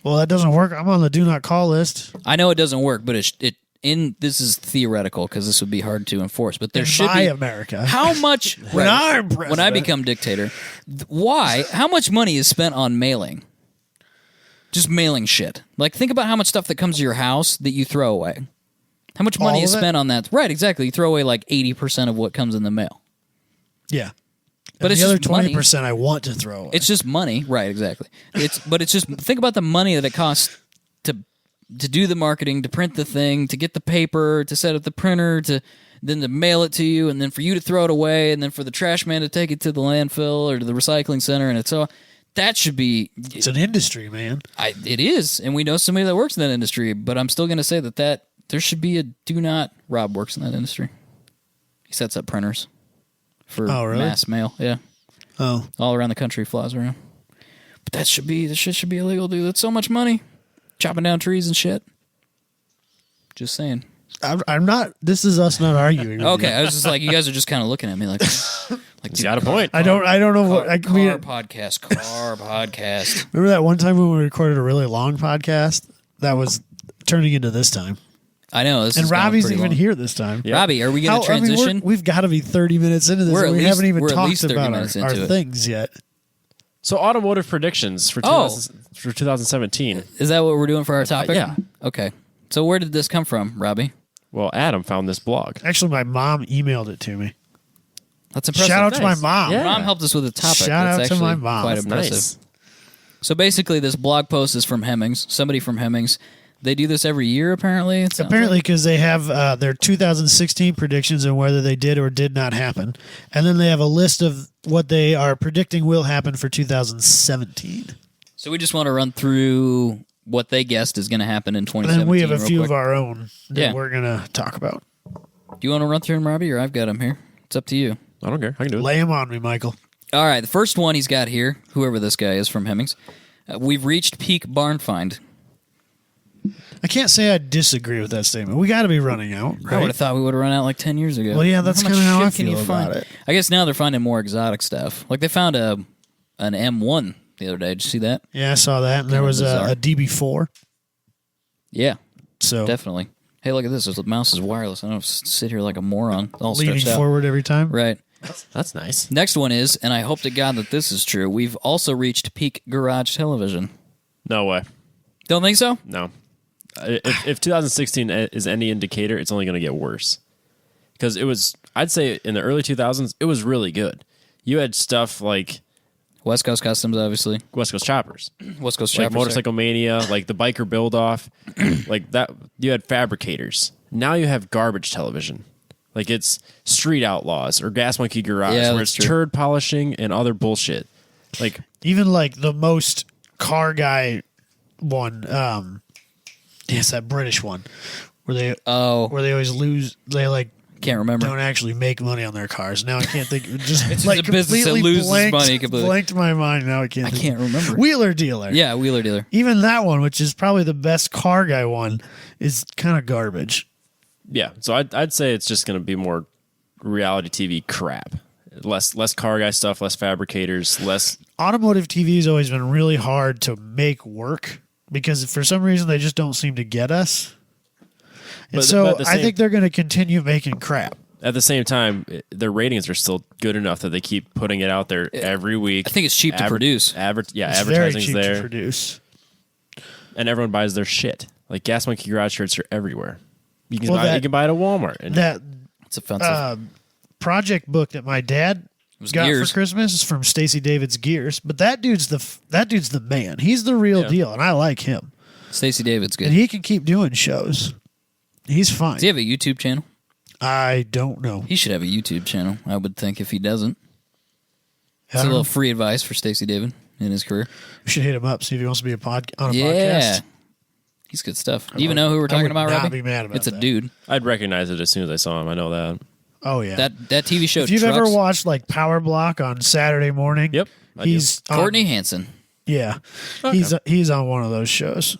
Well, that doesn't work. I'm on the do not call list. I know it doesn't work, but this is theoretical because this would be hard to enforce. But there should be America. How much when I'm president. When I become dictator? Why? How much money is spent on mailing? Just mailing shit. Like think about how much stuff that comes to your house that you throw away. How much money is spent on that? Right, exactly. You throw away like 80% of what comes in the mail. Yeah. But and it's the other just 20% I want to throw away. It's just money. Right, exactly. But it's just think about the money that it costs to do the marketing, to print the thing, to get the paper, to set up the printer, to mail it to you, and then for you to throw it away, and then for the trash man to take it to the landfill or to the recycling center, and that should be... It's an industry, man. It is, and we know somebody that works in that industry, but I'm still going to say that there should be a do not... Rob works in that industry. He sets up printers for mass mail. Yeah. Oh. All around the country, flies around. But this shit should be illegal, dude. That's so much money. Chopping down trees and shit. Just saying. I'm not... This is us not arguing with Okay, you. I was just like, you guys are just kind of looking at me like... He's got a point. I don't know what... Car podcast. Remember that one time when we recorded a really long podcast? That was turning into this time. I know. And Robbie's even here this time. Yeah. Robbie, are we going to transition? We've got to be 30 minutes into this. We haven't even talked about our things yet. So automotive predictions for 2017. Is that what we're doing for our topic? Yeah. Okay. So where did this come from, Robbie? Well, Adam found this blog. Actually, my mom emailed it to me. That's impressive. Shout out to my mom. Yeah. Mom helped us with the topic. Shout out to my mom. Quite That's impressive. nice. So basically, this blog post is from Hemmings. Somebody from Hemmings. They do this every year, apparently. Apparently, because they have their 2016 predictions and whether they did or did not happen. And then they have a list of what they are predicting will happen for 2017. So we just want to run through what they guessed is going to happen in 2017. And then we have a few quick. of our own that we're going to talk about. Do you want to run through them, Robbie, or I've got them here? It's up to you. I don't care. I can do it. Lay them on me, Michael. All right, the first one he's got here, whoever this guy is from Hemmings, we've reached peak barn find. I can't say I disagree with that statement. We got to be running out, right? I would have thought we would have run out like 10 years ago. Well, yeah, that's much kind of how I shit can feel you about find? it. I guess now they're finding more exotic stuff. Like they found an M1 the other day. Did you see that? Yeah, I saw that. And there was a DB4. Yeah, so definitely. Hey, look at this. The mouse is wireless. I don't sit here like a moron, all leaning stretched out. forward every time. Right. That's nice. Next one is, and I hope to God that this is true, we've also reached peak garage television. No way. Don't think so? No. If 2016 is any indicator, it's only going to get worse. Because it was, I'd say in the early 2000s, it was really good. You had stuff like West Coast Customs, obviously. West Coast Choppers. West Coast Like Choppers. Motorcycle Mania, like the Biker Build Off. Like that, you had fabricators. Now you have garbage television. Like it's Street Outlaws or Gas Monkey Garage, where it's turd polishing and other bullshit. Like even like the most car guy one, yes, that British one, where they always lose. They like can't remember. Don't actually make money on their cars. Now I can't think. Just it's like a business that loses money completely. Blanked my mind. Now I can't remember. Wheeler Dealer. Yeah, Wheeler Dealer. Even that one, which is probably the best car guy one, is kind of garbage. Yeah, so I'd say it's just going to be more reality TV crap. Less car guy stuff, less fabricators, less... Automotive TV has always been really hard to make work because for some reason they just don't seem to get us. And I think they're going to continue making crap. At the same time, their ratings are still good enough that they keep putting it out there every week. I think it's cheap to produce. It's advertising's very cheap there. to produce. And everyone buys their shit. Like Gas Monkey Garage shirts are everywhere. You can buy it at Walmart. And it's offensive. Project book that my dad got for Christmas is from Stacy David's Gears, but that dude's the man. He's the real deal, and I like him. Stacy David's good. And he can keep doing shows. He's fine. Does he have a YouTube channel? I don't know. He should have a YouTube channel, I would think, if he doesn't. It's a little free advice for Stacy David in his career. We should hit him up, see if he wants to be on a podcast. Yeah. He's good stuff. Do you even know who we're talking about, Robbie? Be mad about it's a dude. I'd recognize it as soon as I saw him. I know that. Oh, yeah. That TV show, if you've ever watched like Power Block on Saturday morning, yep, he's Courtney Hanson. Yeah. Okay. He's on one of those shows.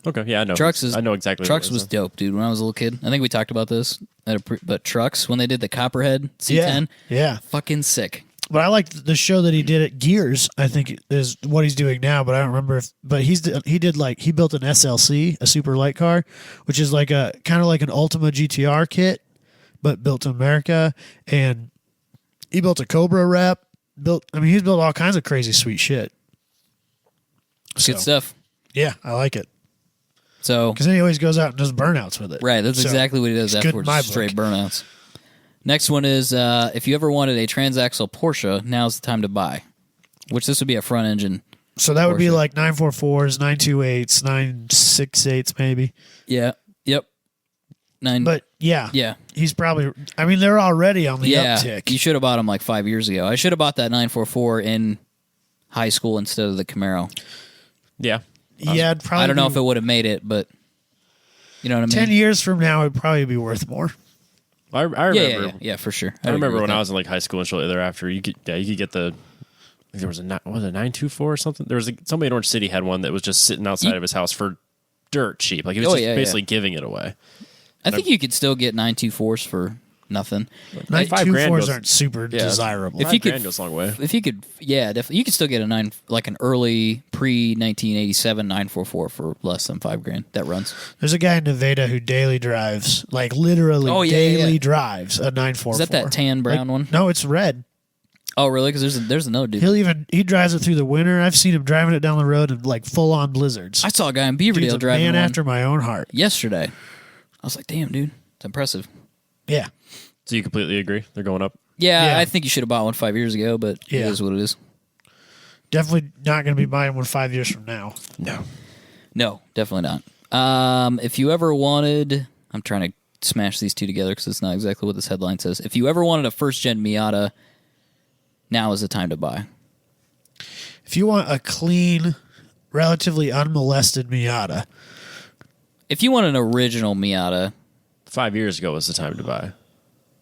Okay, yeah, I know. Trucks I know exactly. Trucks what it was is. dope, dude. When I was a little kid, I think we talked about this. But Trucks, when they did the Copperhead C10, Yeah. fucking sick. But I liked the show that he did at Gears. I think is what he's doing now, but I don't remember if. But he built an SLC, a super light car, which is like a kind of like an Ultima GTR kit, but built in America. And he built a Cobra wrap. He's built all kinds of crazy sweet shit. Good stuff. Yeah, I like it. So Because then he always goes out and does burnouts with it. right, that's So, exactly what he does it's good in afterwards. my Straight book. burnouts. Next one is if you ever wanted a transaxle Porsche, now's the time to buy. Which this would be a front engine. So that would be Porsche. like 944s, 928s, 968s, maybe. Yeah. Yep. But yeah, yeah. he's probably. I mean, they're already on the Yeah. uptick. You should have bought them like 5 years ago. I should have bought that 944 in high school instead of the Camaro. Yeah. Yeah, it'd probably. I don't know be- if it would have made it, but you know what I mean? 10 years from now, it'd probably be worth more. I remember. Yeah, for sure. I remember when I was in like high school and shortly thereafter, you could get the. I think there was a 924 or something. There was somebody in Orange City had one that was just sitting outside of his house for dirt cheap. Like he was just basically giving it away. I think you could still get 924s for nothing. Like $5,000 924s aren't super desirable. If you could- $5,000 goes a long way. If you could, yeah, definitely, you could still get a an early pre 1987 944 for less than $5,000. That runs. There's a guy in Nevada who daily drives, like literally daily drives a 944. Is that tan brown one? No, it's red. Oh, really? Because there's another dude. He drives it through the winter. I've seen him driving it down the road in like full on blizzards. I saw a guy in Dude's Beaverdale a driving man one after my own heart. yesterday. I was like, damn, dude, it's impressive. Yeah. So you completely agree? They're going up. Yeah, Yeah. I think you should have bought one 5 years ago, but it Yeah. is what it is. Definitely not going to be buying one 5 years from now. No, definitely not. If you ever wanted, I'm trying to smash these two together because it's not exactly what this headline says. If you ever wanted a first gen Miata, now is the time to buy. If you want a clean, relatively unmolested Miata, If you want an original Miata, 5 years ago was the time to buy.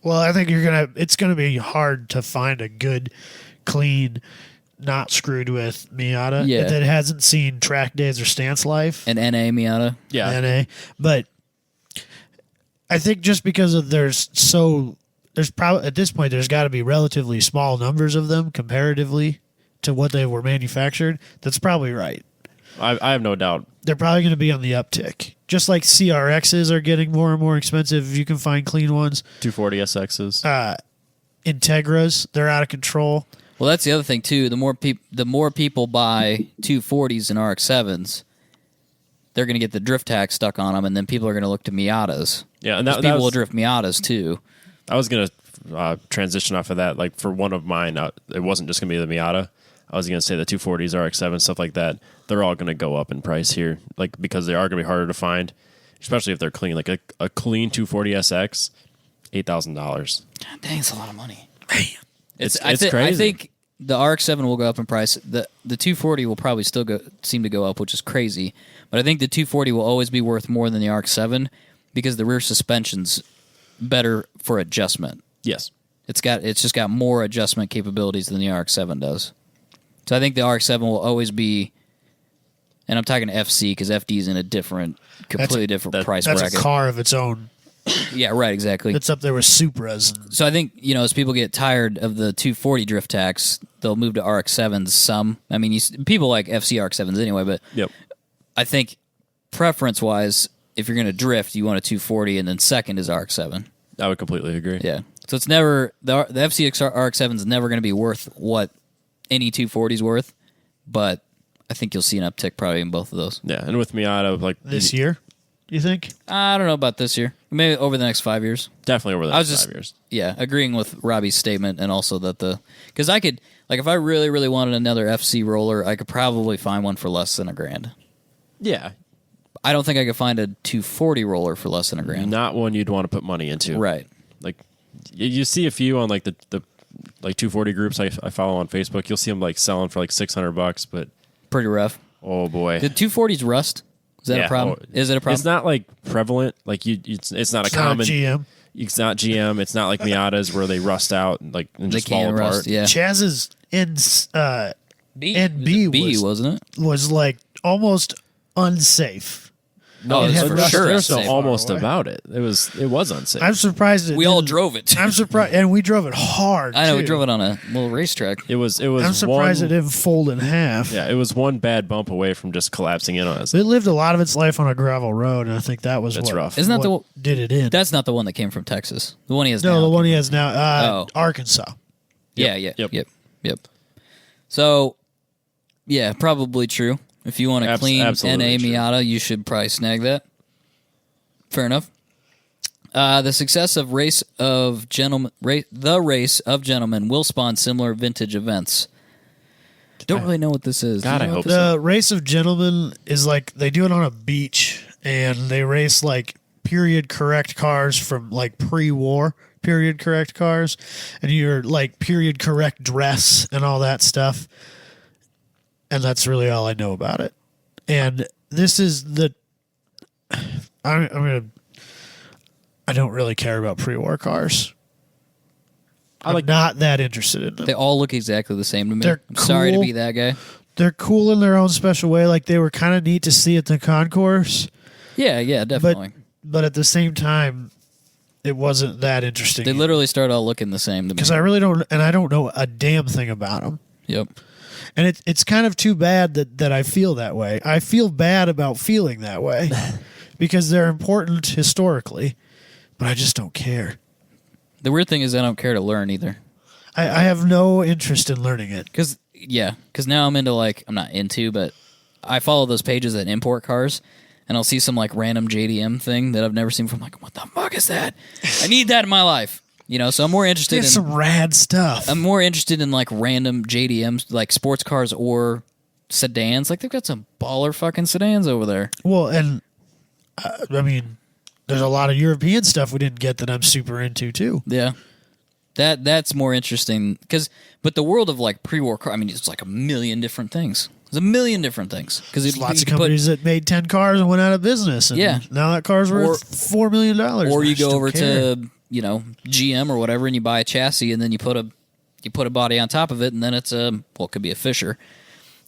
well, I think it's gonna be hard to find a good, clean, not screwed with Miata that hasn't seen track days or stance life. an NA Miata, Yeah. NA. But I think just because of there's probably at this point there's got to be relatively small numbers of them comparatively to what they were manufactured. That's probably right. I have no doubt. They're probably going to be on the uptick. Just like CRXs are getting more and more expensive if you can find clean ones. 240 SXs. Integras, they're out of control. Well, that's the other thing too. The more people buy 240s and RX-7s, they're going to get the drift tax stuck on them, and then people are going to look to Miatas. Yeah, and people will drift Miatas too. I was going to transition off of that. Like for one of mine, it wasn't just going to be the Miata. I was going to say the 240s, RX-7, stuff like that. They're all going to go up in price here, like because they are going to be harder to find, especially if they're clean. Like a clean 240 SX, $8,000. God dang, it's a lot of money. It's I crazy. think the RX-7 will go up in price. The 240 will probably still seem to go up, which is crazy. But I think the 240 will always be worth more than the RX-7 because the rear suspension's better for adjustment. Yes. It's just got more adjustment capabilities than the RX-7 does. So I think the RX-7 will always be, and I'm talking FC because FD is in a completely different price That's bracket. a car of its own. Yeah, right, exactly. It's up there with Supras. And So I think, as people get tired of the 240 drift tax, they'll move to RX-7s some. I mean, people like FC RX-7s anyway, but Yep. I think preference-wise, if you're going to drift, you want a 240, and then second is RX-7. I would completely agree. Yeah. So it's never, the FC RX-7 is never going to be worth what any 240 is worth, but I think you'll see an uptick probably in both of those. Yeah, and with Miata, like this year, you think? I don't know about this year. Maybe over the next 5 years. definitely over the next 5 years. Yeah, agreeing with Robbie's statement, and also that because I could, like, if I really, really wanted another FC roller, I could probably find one for less than $1,000. Yeah, I don't think I could find a 240 roller for less than $1,000. not one you'd want to put money into. Right. Like you see a few on like the like 240 groups I follow on Facebook. You'll see them like selling for like $600, but Pretty rough. oh boy, Did 240s rust? Is that Yeah. a problem? Oh, Is it a problem? It's not like prevalent. Like it's not It's a not common. GM. It's not GM. It's not like Miatas where they rust out and They just fall can't apart. rust. Yeah. Chaz's B, NB B was- wasn't it? was like almost unsafe No, It had for rust. sure. There's no Safe. almost Far away. about it. It was unsafe. I'm surprised We all didn't- drove it. I'm surprised, and we drove it hard. I know we too. drove it on a little racetrack. it was I'm surprised one, it didn't fold in half. Yeah, it was one bad bump away from just collapsing in on us. It lived a lot of its life on a gravel road, and I think that was That's what, rough. Isn't that what did it in. That's not the one that came from Texas. The one he has No, now. the one he has now, Oh. Arkansas. Yeah, Yep. Yep. So, yeah, probably true. If you want a clean absolutely NA true. Miata, you should probably snag that. Fair enough. The success of the race of gentlemen will spawn similar vintage events. Don't really know what this is. God, Do you know I what hope this so. The race of gentlemen is like they do it on a beach, and they race like period correct cars from like pre-war period correct cars, and you're like period correct dress and all that stuff. And that's really all I know about it. And this is the I don't really care about pre-war cars. I'm not that interested in them. They all look exactly the same to me. They're I'm sorry to cool. be that guy. They're cool in their own special way. Like they were kind of neat to see at the concourse, Yeah, definitely. but at the same time, it wasn't that interesting. They literally start all looking the same to me. Because I really don't, and I don't know a damn thing about them. Yep. And it's kind of too bad that I feel that way. I feel bad about feeling that way because they're important historically, but I just don't care. The weird thing is I don't care to learn either. I have no interest in learning it. Because now I'm into I'm not into, but I follow those pages that import cars, and I'll see some random JDM thing that I've never seen from what the fuck is that? I need that in my life. So I'm more interested It's in some rad stuff. I'm more interested in random JDMs, like sports cars or sedans. They've got some baller fucking sedans over there. Well, and I mean, there's a lot of European stuff we didn't get that I'm super into too. Yeah. That's more interesting but the world of pre-war car, I mean, it's a million different things. There's a million different things There's lots of companies that made 10 cars and went out of business. And Yeah. now that car's worth $4 million. or you I just go don't over care. to GM or whatever, and you buy a chassis, and then you put a body on top of it, and then it's it could be a Fisher,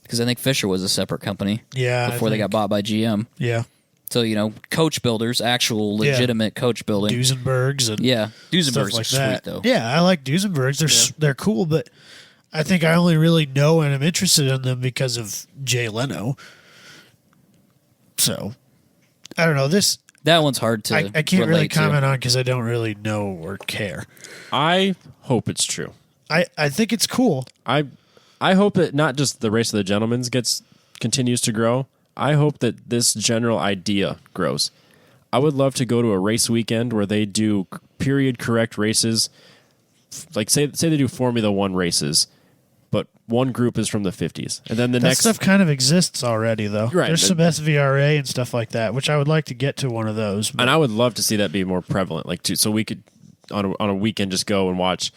because I think Fisher was a separate company before they got bought by GM. Yeah. So coach builders, actual legitimate coach building. Duesenbergs and Duesenbergs stuff are like sweet that. though. Yeah, I like Duesenbergs. They're cool, but I think I only really know and am interested in them because of Jay Leno. So I don't know. That one's hard to. I can't really relate to. comment on because I don't really know or care. I hope it's true. I think it's cool. I hope that not just the race of the gentlemen's continues to grow. I hope that this general idea grows. I would love to go to a race weekend where they do period correct races. Say they do Formula One races, but one group is from the 50s, and then the That next stuff kind of exists already, though. Right, There's some SVRA and stuff like that, which I would like to get to one of those. But And I would love to see that be more prevalent, so we could on a weekend just go and watch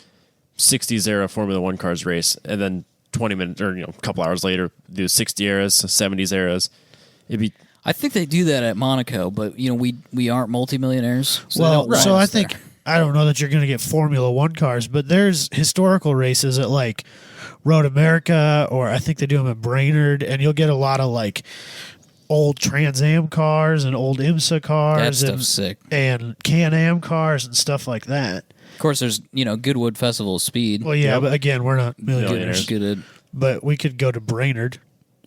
60s era Formula One cars race, and then 20 minutes or a couple hours later do 60 eras, 70s eras. It'd be I think they do that at Monaco, but we aren't multimillionaires. So they well, don't so want I us think there. I don't know that you're going to get Formula One cars, but there's historical races at Road America, or I think they do them at Brainerd, and you'll get a lot of old Trans Am cars and old IMSA cars That and stuff's sick. and Can-Am cars and stuff like that. Of course, there's Goodwood Festival of Speed. Well, yeah, Yep. but again, we're not Millionaires. millionaires. Good. But we could go to Brainerd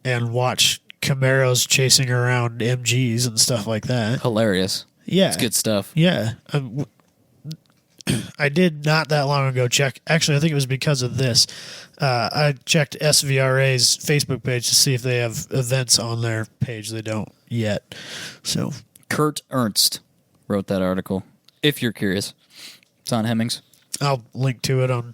and watch Camaros chasing around MGs and stuff like that. Hilarious. Yeah, It's good stuff. Yeah. I did not that long ago check. Actually, I think it was because of this. I checked SVRA's Facebook page to see if they have events on their page. They don't yet. So Kurt Ernst wrote that article. If you're curious, it's on Hemmings. I'll link to it on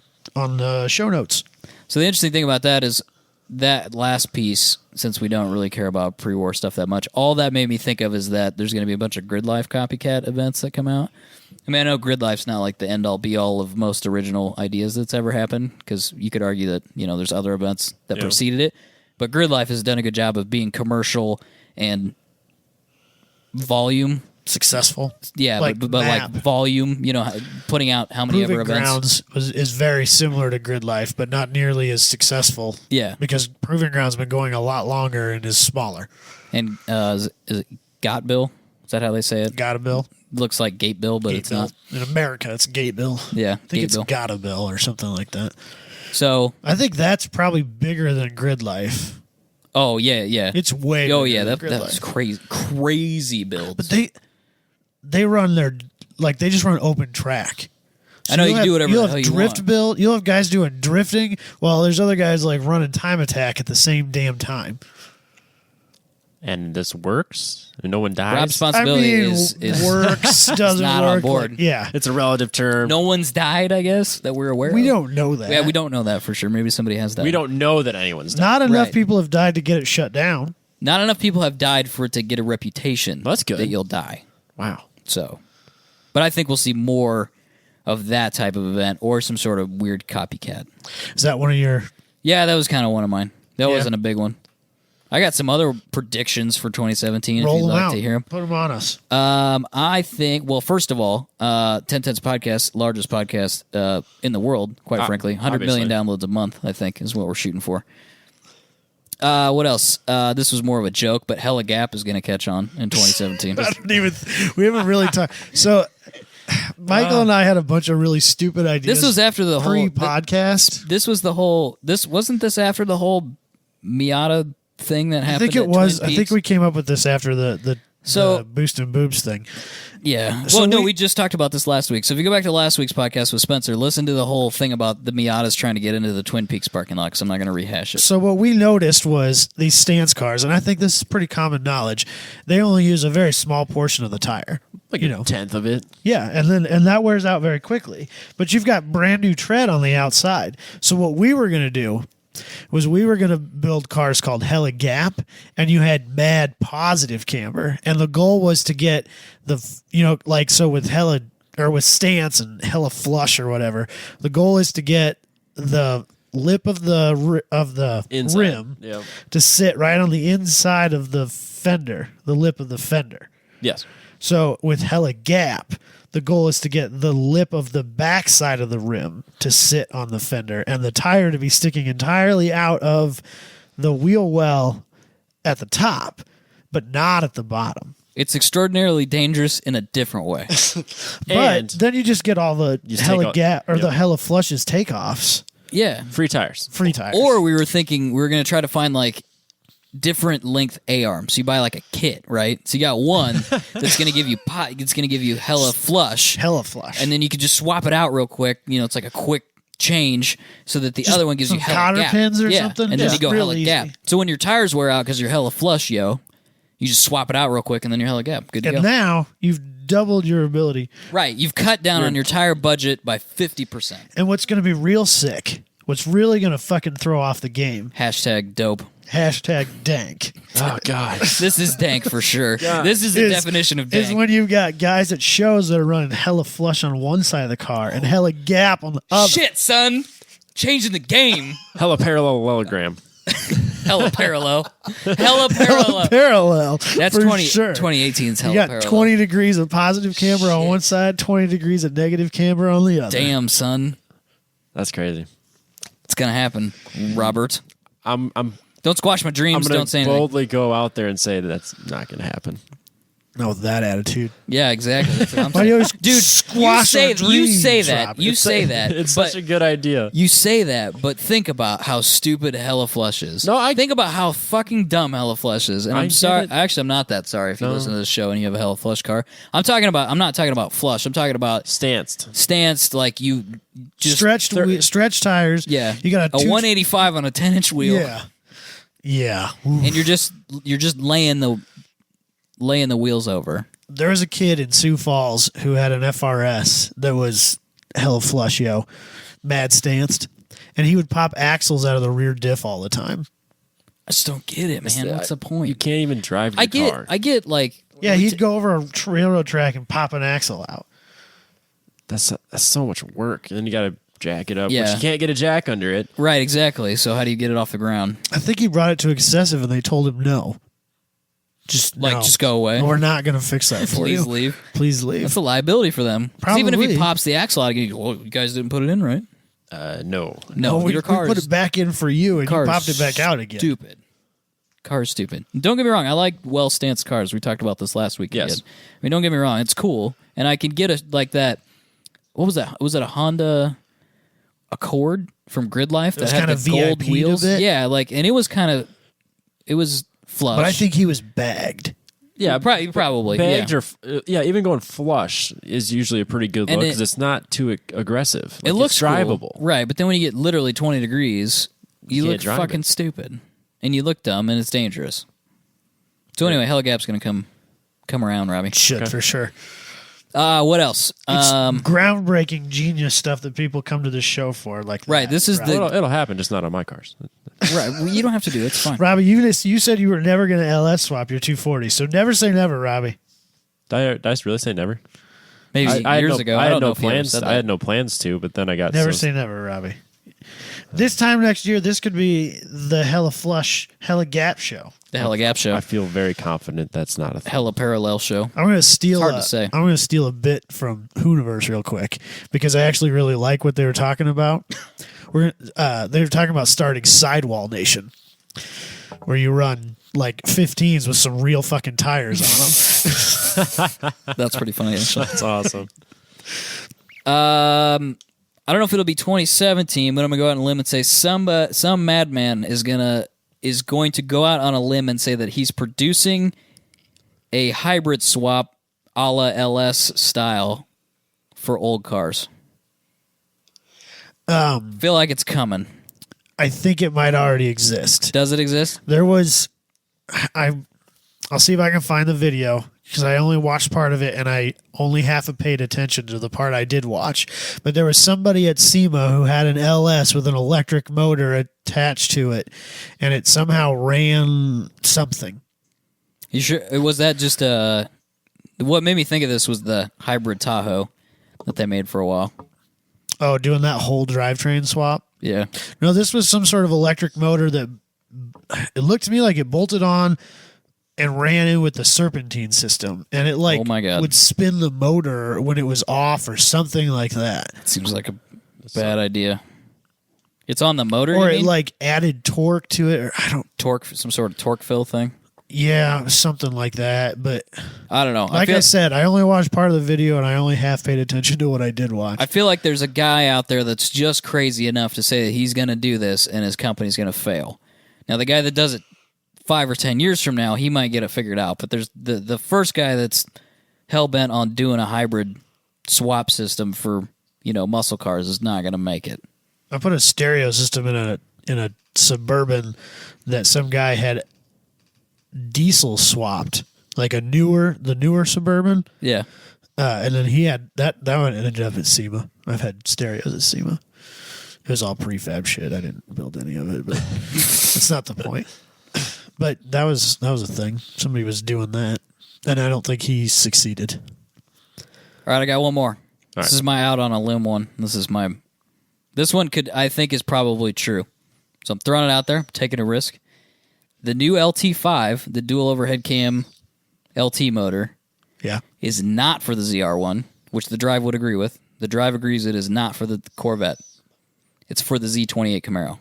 the show notes. So the interesting thing about that is that last piece, since we don't really care about pre-war stuff that much, all that made me think of is that there's going to be a bunch of Grid Life copycat events that come out. I mean, I know Grid Life's not the end-all, be-all of most original ideas that's ever happened, because you could argue that, there's other events that preceded it. But Grid Life has done a good job of being commercial and volume. Successful. Yeah, Like but MAB. volume, putting out how many Proving ever events. Grounds is very similar to Grid Life, but not nearly as successful. Yeah. Because Proving Grounds has been going a lot longer and is smaller. And is it Got Bill? Is that how they say it? Gotta bill. Looks like gate bill, but Gate it's bill. not. In America, it's gate bill. Yeah, I think gate it's bill. gotta bill or something like that. So, I think that's probably bigger than Grid Life. oh yeah. It's way. Oh bigger yeah, than that Grid was Life. crazy builds. But they run their they just run open track. So I know you you'll can do whatever You'll the have hell you drift want. build. You'll have guys doing drifting while there's other guys like running time attack at the same damn time. And this works. No one dies. Rob's responsibility I mean, is works doesn't not work. on board. Like, yeah, It's a relative term. no one's died. I guess that we're aware. we of. don't know that. Yeah, we don't know that for sure. Maybe somebody has died. We don't know that anyone's died. Not enough Right. people have died to get it shut down. Not enough people have died for it to get a reputation. That's good. That you'll die. Wow. So, but I think we'll see more of that type of event or some sort of weird copycat. Is that one of your? Yeah, that was kind of one of mine. That Yeah. wasn't a big one. I got some other predictions for 2017 if Roll you'd them like out. to hear them. Put them on us. I think, well, first of all, 1010's podcast, largest podcast in the world, quite frankly. 100 million downloads a month, I think, is what we're shooting for. What else? This was more of a joke, but Hella Gap is going to catch on in 2017. I don't even. We haven't really talked. So, Michael and I had a bunch of really stupid ideas. This was after the whole pre-podcast. This was the whole. This wasn't this after the whole Miata thing that I happened. think it at was. Twin I think Peaks? we came up with this after the So- boost and boobs thing. Yeah. So Well, no, we- we just talked about this last week. So if you go back to last week's podcast with Spencer, listen to the whole thing about the Miatas trying to get into the Twin Peaks parking lot. Because I'm not going to rehash it. So what we noticed was these stance cars, and I think this is pretty common knowledge. They only use a very small portion of the tire. Like You a know. tenth of it. Yeah, and that wears out very quickly. But you've got brand new tread on the outside. So what we were going to do was we were going to build cars called Hella Gap, and you had mad positive camber, and the goal was to get so with Hella or with Stance and Hella Flush or whatever. The goal is to get the lip of the Inside. rim Yeah. to sit right on the inside of the fender, the lip of the fender. Yes. So with Hella Gap, the goal is to get the lip of the back side of the rim to sit on the fender and the tire to be sticking entirely out of the wheel well at the top, but not at the bottom. It's extraordinarily dangerous in a different way. But And then you just get all the just Hella take Gap or yep. the Hella Flushes takeoffs, Yeah. free tires. free tires. Or we were thinking we were going to try to find like different length A-arms. So you buy like a kit, right? So you got one that's going to give you it's going to give you Hella Flush. Hella Flush. And then you could just swap it out real quick. You know, it's like a quick change so that the other one gives you some Hella cotter Gap. pins or yeah. something? And then Just you go real Hella easy. Gap. So when your tires wear out because you're Hella Flush, you just swap it out real quick and then you're Hella Gap. Good to and go. now you've doubled your ability. Right. You've cut down on your tire budget by 50%. And what's going to be real sick, what's really going to fucking throw off the game, Hashtag dope. hashtag dank, Oh God. This is dank for sure. This is the is- definition of is dank. when you've got guys at shows that are running Hella Flush on one side of the car and Hella Gap on the other. Shit, son. Changing the game. Hella parallelogram. Hella parallel. Hella parallel. Parallel. That's for 20, sure. 2018's You hella got parallel. 20 degrees of positive camber on one side, 20 degrees of negative camber on the other. Damn, son. That's crazy. It's going to happen, Robert. I'm Don't squash my I'm dreams. gonna Don't say anything. boldly go out there and say that that's not gonna happen. No, with that attitude. Yeah, exactly. That's what I'm Why do you saying. always Dude, squash our you dreams, say that. Robert? You say that. It's but such a good idea. you say that, but think about how stupid Hella Flush is. No, I- think about how fucking dumb Hella Flush is. And I I'm sorry. get it. Actually, I'm not that sorry if you listen to this show and you have a Hella Flush car. I'm not talking about Flush. I'm talking about Stanced. stanced, like you just stretched tires. Yeah, You got a 185 on a 10-inch wheel. Yeah. Yeah. Ooh. And you're just laying the wheels over. There was a kid in Sioux Falls who had an FRS that was Hella Flush, mad stanced, and he would pop axles out of the rear diff all the time. I just don't get it, man. What's the point? You can't even drive your car. I get like Yeah, he'd go over a railroad track and pop an axle out. That's so much work. And then you got to jack it up. Yeah. Which you can't get a jack under it. right, exactly. So how do you get it off the ground? I think he brought it to excessive, and they told him no. Just Go away. We're not going to fix that for Please you. leave. Please leave. That's a liability for them. 'Cause even if he Probably. pops the axle out again, well, you guys didn't put it in right. No. No, we your car put is it back in for you, and you car is popped it back out again. Stupid. car's stupid. Don't get me wrong. I like well-stanced cars. We talked about this last week. Yes. Again. I mean, don't get me wrong. It's cool. And I can get a like that. What was that? Was it a Honda Accord from Grid Life that had the gold VIP'd a wheels? bit. Yeah, like, and it was flush. But I think he was bagged. Yeah, probably. Bagged Yeah. or even going flush is usually a pretty good look because it's not too aggressive. It looks it's drivable, cool. Right? But then when you get literally 20 degrees, you can't look drive fucking it. stupid, and you look dumb, and it's dangerous. So anyway, Heligap's gonna come around, Robbie. Should for sure. What else? It's groundbreaking genius stuff that people come to this show for. Like Right, that, this is Robbie. It'll happen, just not on my cars. Right, well, you don't have to do it. It's fine. Robbie, you said you were never going to LS swap your 240, so never say never, Robbie. Did I really say never? Maybe I years had no, ago. I don't had know no if you ever plans. said I had that. no plans to, but then I got Never say never, Robbie. This time next year, this could be the Hella Flush, Hella Gap show. The Heligap show. I feel very confident that's not a thing. Hella Parallel show. I'm going to steal. Hard to say. I'm going to steal a bit from Hooniverse real quick because I actually really like what they were talking about. They were talking about starting Sidewall Nation, where you run like 15s with some real fucking tires on them. That's pretty funny, actually. That's awesome. I don't know if it'll be 2017, but I'm gonna go out on a limb and say some madman is going to go out on a limb and say that he's producing a hybrid swap a la LS style for old cars. Feel like it's coming. I think it might already exist. Does it exist? There was, I'll see if I can find the video because I only watched part of it and I only half paid attention to the part I did watch. But there was somebody at SEMA who had an LS with an electric motor attached to it, and it somehow ran something. You sure? Was that just what made me think of this was the hybrid Tahoe that they made for a while. Oh, doing that whole drivetrain swap? Yeah. No, this was some sort of electric motor that it looked to me like it bolted on and ran in with the serpentine system, and it Oh my God. would spin the motor when it was off or something like that. Seems like a bad idea. It's on the motor, Or you it mean? like added torque to it, or I don't. Torque, some sort of torque fill thing. Yeah, something like that. But I don't know. like I said, I only watched part of the video and I only half paid attention to what I did watch. I feel like there's a guy out there that's just crazy enough to say that he's going to do this and his company's going to fail. Now, the guy that does it 5 or 10 years from now, he might get it figured out. But there's the first guy that's hell-bent on doing a hybrid swap system for, muscle cars is not going to make it. I put a stereo system in a Suburban that some guy had diesel swapped, like the newer Suburban. Yeah. And then he had that one ended up at SEMA. I've had stereos at SEMA. It was all prefab shit. I didn't build any of it, but that's not the point. But that was a thing. Somebody was doing that, and I don't think he succeeded. All right, I got one more. All This right. is my out on a limb one. This one I think is probably true. So I'm throwing it out there, taking a risk. The new LT5, the dual overhead cam LT motor, Yeah. is not for the ZR1, which the drive would agree with. The drive agrees it is not for the Corvette. It's for the Z28 Camaro.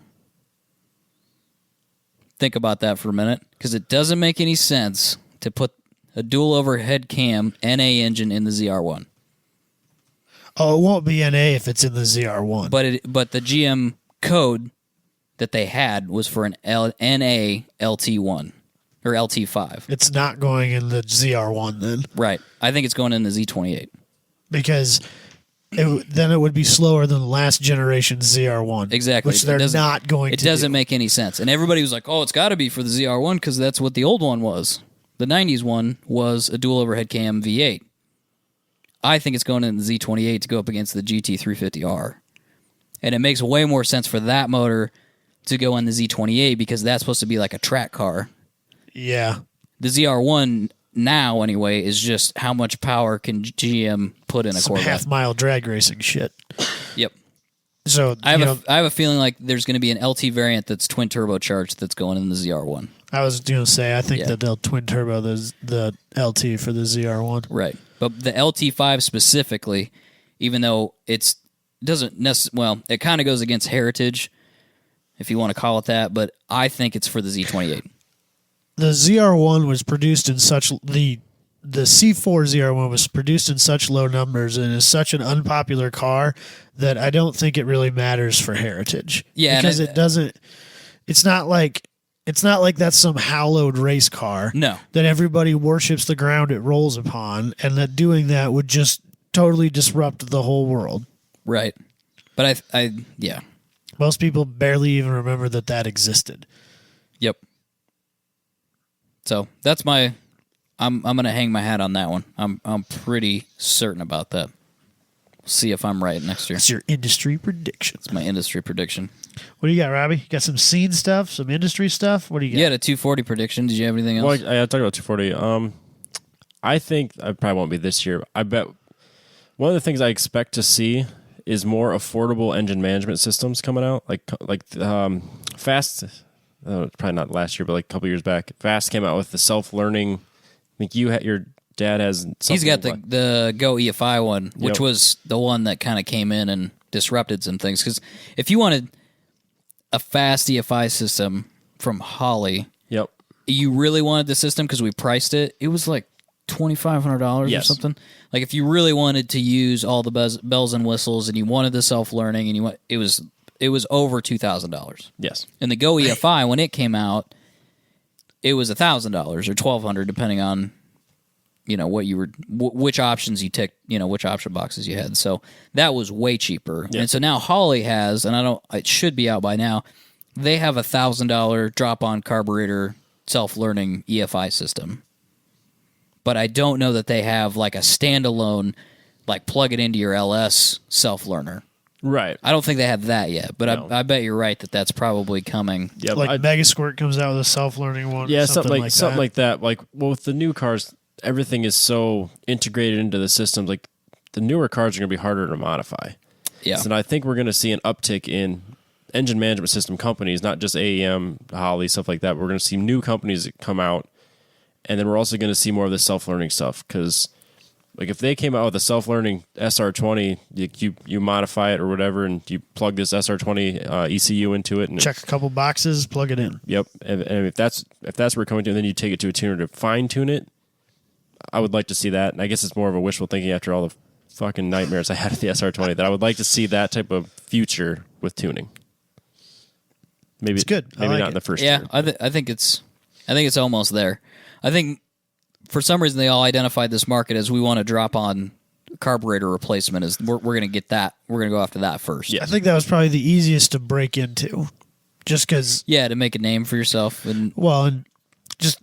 Think about that for a minute, because it doesn't make any sense to put a dual overhead cam NA engine in the ZR1. Oh, it won't be NA if it's in the ZR1. But the GM code that they had was for an NA LT1 or LT5. It's not going in the ZR1 then, Right. I think it's going in the Z28. because then it would be slower than the last generation ZR1. Exactly. Which they're not going to It doesn't do. make any sense. And everybody was like, oh, it's got to be for the ZR1 because that's what the old one was. The 90s one was a dual overhead cam V8. I think it's going in the Z28 to go up against the GT350R. And it makes way more sense for that motor to go in the Z28 because that's supposed to be like a track car. Yeah. The ZR1 now, anyway, is just how much power can GM put in a Some Corvette. half-mile drag racing shit. Yep. So, I have a feeling like there's going to be an LT variant that's twin turbocharged that's going in the ZR1. I was going to say, I think Yeah. that they'll twin turbo the LT for the ZR1. Right. But the LT5 specifically, even though it kind of goes against heritage, if you want to call it that, but I think it's for the Z28. the ZR1 was produced in such the C4 ZR1 was produced in such low numbers and is such an unpopular car that I don't think it really matters for heritage. Yeah, because it doesn't. It's not like that's some hallowed race car. No, that everybody worships the ground it rolls upon, and that doing that would just totally disrupt the whole world. right. But yeah. Most people barely even remember that existed. Yep. So that's I'm gonna hang my hat on that one. I'm pretty certain about that. See if I'm right next year. It's your industry prediction. It's my industry prediction. What do you got, Robbie? You got some scene stuff, some industry stuff? What do you got? You had a 240 prediction. Did you have anything else? Well, I talked about 240. I think I probably won't be this year. I bet one of the things I expect to see is more affordable engine management systems coming out, like Fast. Probably not last year, but like a couple years back, Fast came out with the self-learning. I think your dad has. He's got the Go EFI one, which was the one that kind of came in and disrupted some things. Because if you wanted a fast EFI system from Holley, yep, you really wanted the system because we priced it. It was like $2,500 or something. Like if you really wanted to use all the bells and whistles, and you wanted the self-learning, and it was over $2,000. Yes, and the Go EFI when it came out, it was $1,000 or $1,200 depending on what you were which options you ticked, which option boxes you had. So that was way cheaper. And so now Holley has, and it should be out by now, they have $1,000 drop-on carburetor self-learning EFI system. But I don't know that they have like a standalone, like plug it into your LS self-learner. right. I don't think they have that yet, but No. I bet you're right that that's probably coming. Yeah, like Megasquirt comes out with a self-learning one. yeah, something like that. Like, well, with the new cars, everything is so integrated into the systems. Like the newer cars are going to be harder to modify. Yeah. So I think we're going to see an uptick in engine management system companies, not just AEM, Holley, stuff like that. We're going to see new companies that come out, and then we're also going to see more of the self-learning stuff. Because, like, if they came out with a self-learning SR20, you modify it or whatever, and you plug this SR20 ECU into it, and check a couple boxes, plug it in. Yep, and if that's where we're coming to, and then you take it to a tuner to fine tune it. I would like to see that, and I guess it's more of a wishful thinking after all the fucking nightmares I had at the SR20 that I would like to see that type of future with tuning. Maybe it's good. Maybe like not it. in the first Yeah, year. I think it's almost there. I think for some reason they all identified this market as we want to drop on carburetor replacement. Is we're going to get that. We're going to go after that first. Yeah. I think that was probably the easiest to break into, just because. Yeah, to make a name for yourself. And just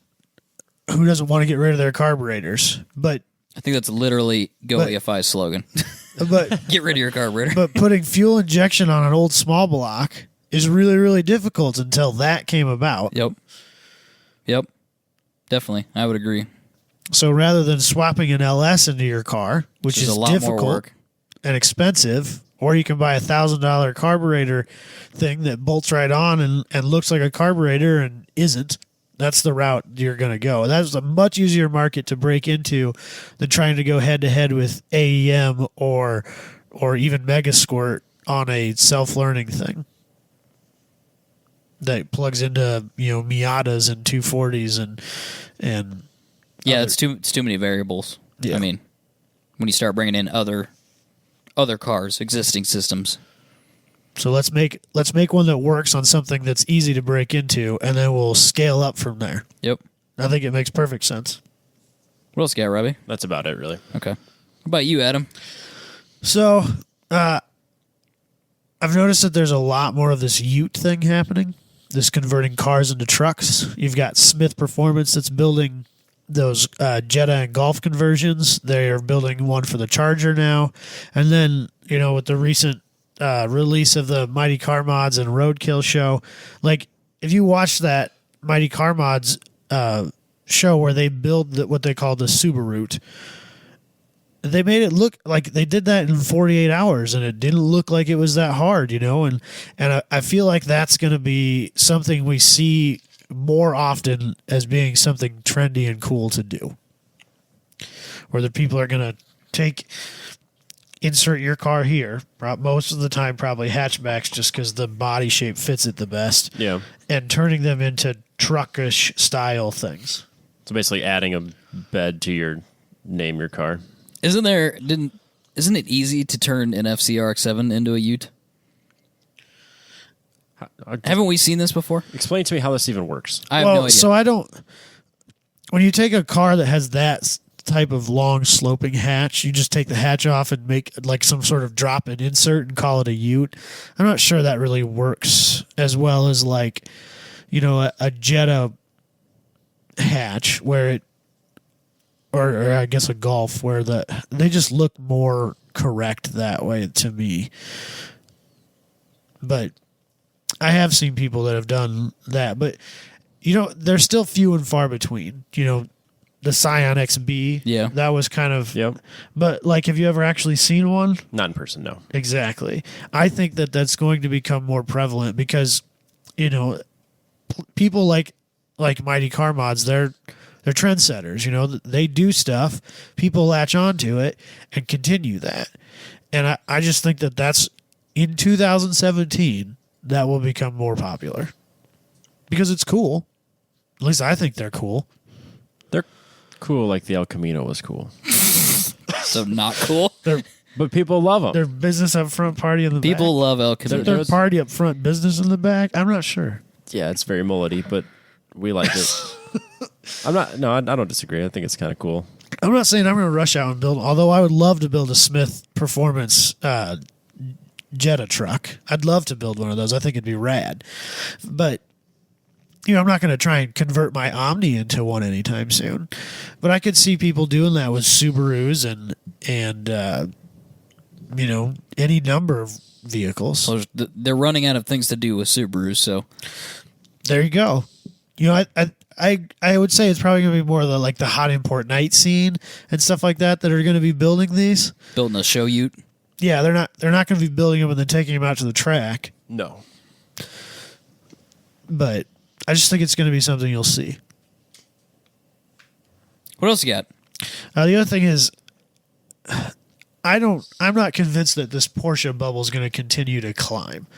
who doesn't want to get rid of their carburetors? But I think that's literally Go EFI's slogan. but Get rid of your carburetor. but putting fuel injection on an old small block is really, really difficult until that came about. Yep. Definitely. I would agree. So rather than swapping an LS into your car, which is a lot more difficult work and expensive, or you can buy $1,000 carburetor thing that bolts right on and looks like a carburetor and isn't. That's the route you're going to go. That's a much easier market to break into than trying to go head-to-head with AEM or even Megasquirt on a self-learning thing that plugs into Miatas and 240s and yeah, it's too many variables. Yeah. I mean, when you start bringing in other cars, existing systems. So let's make one that works on something that's easy to break into, and then we'll scale up from there. Yep. I think it makes perfect sense. What else you got, Robbie? That's about it, really. Okay. What about you, Adam? So I've noticed that there's a lot more of this Ute thing happening, this converting cars into trucks. You've got Smith Performance that's building those Jetta and Golf conversions. They are building one for the Charger now. And then, with the recent release of the Mighty Car Mods and Roadkill show, like if you watch that Mighty Car Mods show where they build what they call the Subaru, they made it look like they did that in 48 hours, and it didn't look like it was that hard, and I feel like that's going to be something we see more often as being something trendy and cool to do, where the people are going to take insert your car here. Most of the time, probably hatchbacks, just because the body shape fits it the best. Yeah. And turning them into truckish style things. So basically adding a bed to your car. Isn't it easy to turn an FCRX7 into a Ute? Haven't we seen this before? Explain to me how this even works. I have no idea. So I don't. When you take a car that has that type of long sloping hatch, you just take the hatch off and make like some sort of drop and insert and call it a Ute. I'm not sure that really works as well as like, a Jetta hatch where it, or I guess a Golf where they just look more correct that way to me. But I have seen people that have done that, but they're still few and far between. The Scion XB, yeah, that was kind of. Yep. But like, have you ever actually seen one? Not in person, no. Exactly. I think that that's going to become more prevalent because, people like Mighty Car Mods, they're trendsetters. They do stuff, people latch onto it and continue that, and I just think that that's in 2017. That will become more popular because it's cool. At least I think they're cool. They're cool like the El Camino was cool. So not cool? But people love them. Their business up front, party in the back. People love El Camino. Their party up front, business in the back. I'm not sure. Yeah, it's very mullety, but we like it. I don't disagree. I think it's kind of cool. I'm not saying I'm going to rush out and build, although I would love to build a Smith Performance Jetta truck. I'd love to build one of those. I think it'd be rad. But, I'm not going to try and convert my Omni into one anytime soon. But I could see people doing that with Subarus and any number of vehicles. Well, they're running out of things to do with Subaru, so there you go. I would say it's probably going to be more of the hot import night scene and stuff like that are going to be building these. Building a show Ute. Yeah, they're not going to be building them and then taking them out to the track. No. But I just think it's going to be something you'll see. What else you got? The other thing is, I'm not convinced that this Porsche bubble is going to continue to climb.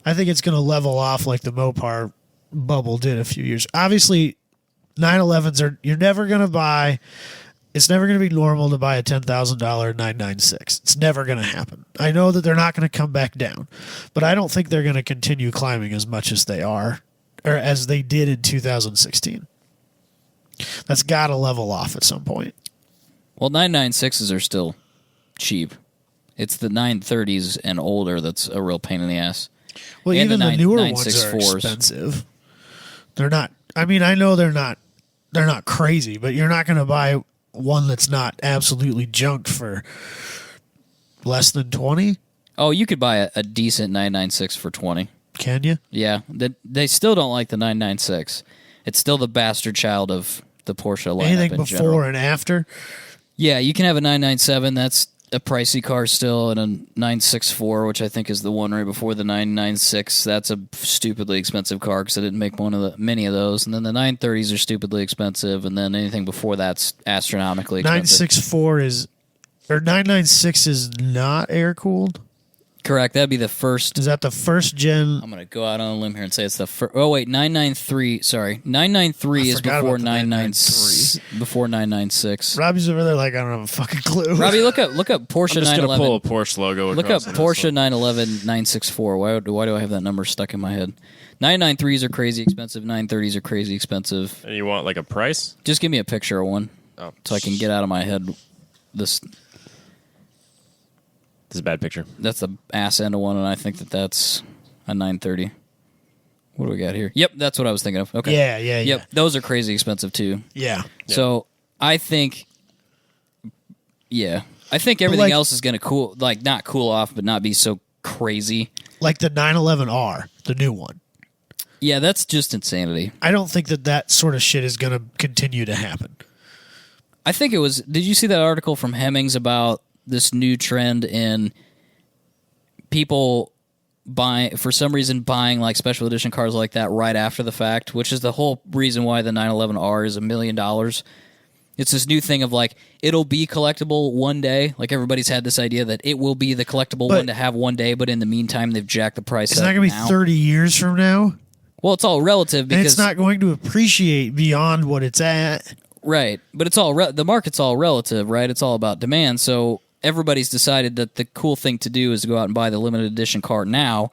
I think it's going to level off like the Mopar bubble did a few years. Obviously, 911s you're never going to buy. It's never going to be normal to buy a $10,000 996. It's never going to happen. I know that they're not going to come back down, but I don't think they're going to continue climbing as much as they are, or as they did in 2016. That's got to level off at some point. Well, 996s are still cheap. It's the 930s and older that's a real pain in the ass. Well, and even the newer ones are 964s. expensive. They're not. I mean, I know they're not crazy, but you're not going to buy one that's not absolutely junked for less than 20. Oh, you could buy a decent 996 for 20. Can you? Yeah, they still don't like the 996. It's still the bastard child of the Porsche lineup. Anything in before general. and after? Yeah, you can have a 997. That's a pricey car still, and a 964, which I think is the one right before the 996. That's a stupidly expensive car because I didn't make many of those. And then the 930s are stupidly expensive, and then anything before that's astronomically expensive. 996 is not air cooled. Correct. That'd be the first. Is that the first gen? I'm going to go out on a limb here and say it's the first. Oh, wait, 993. Sorry. 993 is before 996. Before 996. Robbie's over there like, I don't have a fucking clue. Robbie, look up Porsche I'm just 911. going to pull a Porsche logo. Look up across Porsche 911 964. Why do I have that number stuck in my head? 993s are crazy expensive. 930s are crazy expensive. And you want like a price? Just give me a picture of one so I can get out of my head this. This is a bad picture. That's the ass end of one, and I think that's a 930. What do we got here? Yep, that's what I was thinking of. Okay. Yeah. Yep, those are crazy expensive too. Yeah. So I think, I think everything else is going to not cool off, but not be so crazy. Like the 911R, the new one. Yeah, that's just insanity. I don't think that sort of shit is going to continue to happen. I think it was. Did you see that article from Hemmings about this new trend in people buying like special edition cars like that right after the fact, which is the whole reason why the 911R is $1 million, It's this new thing of like, it'll be collectible one day. Like everybody's had this idea that it will be the collectible one to have one day, but in the meantime, they've jacked the price up. It's not going to be 30 years from now. Well, it's all relative because and it's not going to appreciate beyond what it's at. Right. But it's all the market's all relative, right? It's all about demand. So everybody's decided that the cool thing to do is to go out and buy the limited edition car now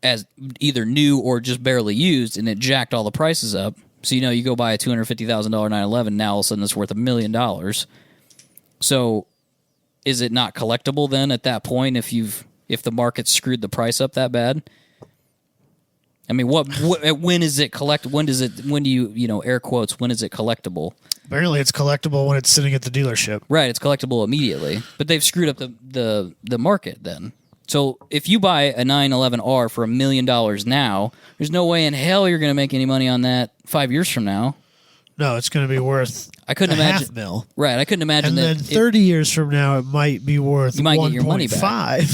as either new or just barely used, and it jacked all the prices up. So, you go buy a $250,000 911, now all of a sudden it's worth $1 million. So, is it not collectible then at that point if the market screwed the price up that bad? I mean, when is it when do you air quotes, when is it collectible? Apparently it's collectible when it's sitting at the dealership. Right, it's collectible immediately. But they've screwed up the market then. So if you buy a 911R for $1 million now, there's no way in hell you're going to make any money on that 5 years from now. No, it's going to be worth $500,000. Right, I couldn't imagine and that. And then 30 years from now, it might be worth 1.5. You might get your money back.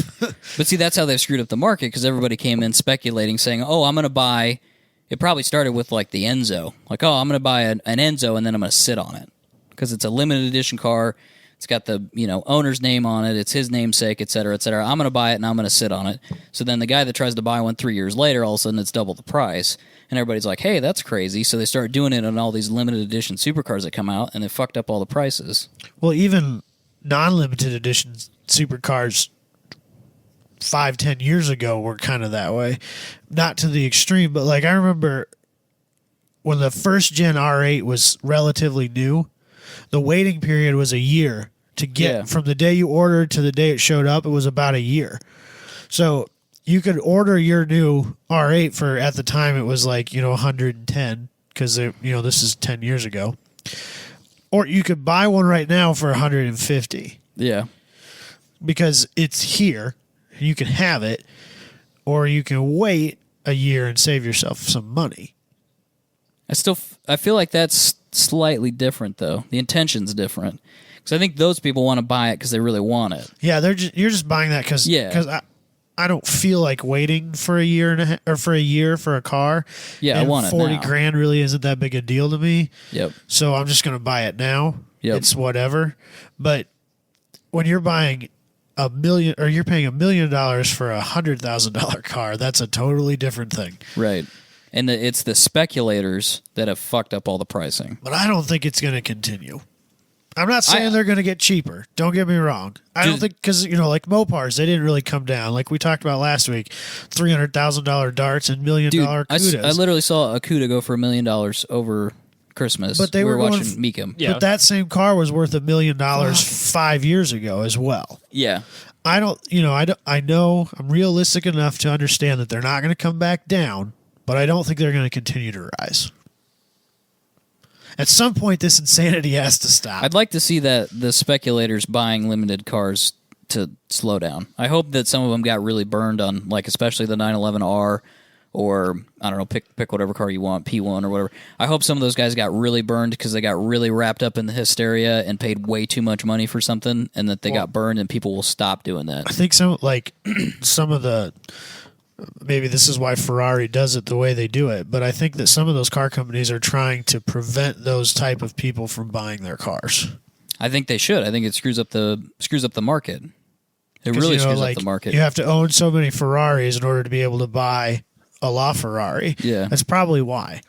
But see, that's how they've screwed up the market, because everybody came in speculating, saying, oh, I'm going to buy... It probably started with like the Enzo. Like, oh, I'm going to buy an Enzo and then I'm going to sit on it. Because it's a limited edition car. It's got the owner's name on it. It's his namesake, et cetera, et cetera. I'm going to buy it and I'm going to sit on it. So then the guy that tries to buy one 3 years later, all of a sudden it's double the price. And everybody's like, hey, that's crazy. So they start doing it on all these limited edition supercars that come out, and they fucked up all the prices. Well, even non-limited edition supercars 5-10 years ago were kind of that way. Not to the extreme, but like I remember when the first gen R8 was relatively new, the waiting period was a year to get from the day you ordered to the day it showed up. It was about a year. So you could order your new R8 for, at the time it was like, 110 because this is 10 years ago. Or you could buy one right now for 150. Yeah. Because it's here. You can have it, or you can wait a year and save yourself some money. I feel like that's slightly different, though. The intention's different, because I think those people want to buy it because they really want it. Yeah, you're just buying that because I don't feel like waiting for a year and a half, or for a year for a car. Yeah, and I want it 40 now. grand really isn't that big a deal to me. Yep. So I'm just going to buy it now. Yep. It's whatever. But when you're buying $1 million, or you're paying $1 million for a $100,000 car, that's a totally different thing. Right. And it's the speculators that have fucked up all the pricing. But I don't think it's going to continue. I'm not saying they're going to get cheaper. Don't get me wrong. I don't think, because, like Mopars, they didn't really come down. Like we talked about last week, $300,000 darts and $1 million Cudas. I literally saw a Cuda go for $1 million over Christmas. But they were watching going, Meekum. Yeah. But that same car was worth $1 million 5 years ago as well. Yeah. I know I'm realistic enough to understand that they're not going to come back down, but I don't think they're going to continue to rise. At some point, this insanity has to stop. I'd like to see that the speculators buying limited cars to slow down. I hope that some of them got really burned on, like especially the 911R, or I don't know, pick whatever car you want, P1 or whatever. I hope some of those guys got really burned because they got really wrapped up in the hysteria and paid way too much money for something, and that they got burned, and people will stop doing that. I think some of the. Maybe this is why Ferrari does it the way they do it, but I think that some of those car companies are trying to prevent those type of people from buying their cars. I think they should. I think it screws up the market. It really screws up the market. You have to own so many Ferraris in order to be able to buy a LaFerrari. Yeah, that's probably why.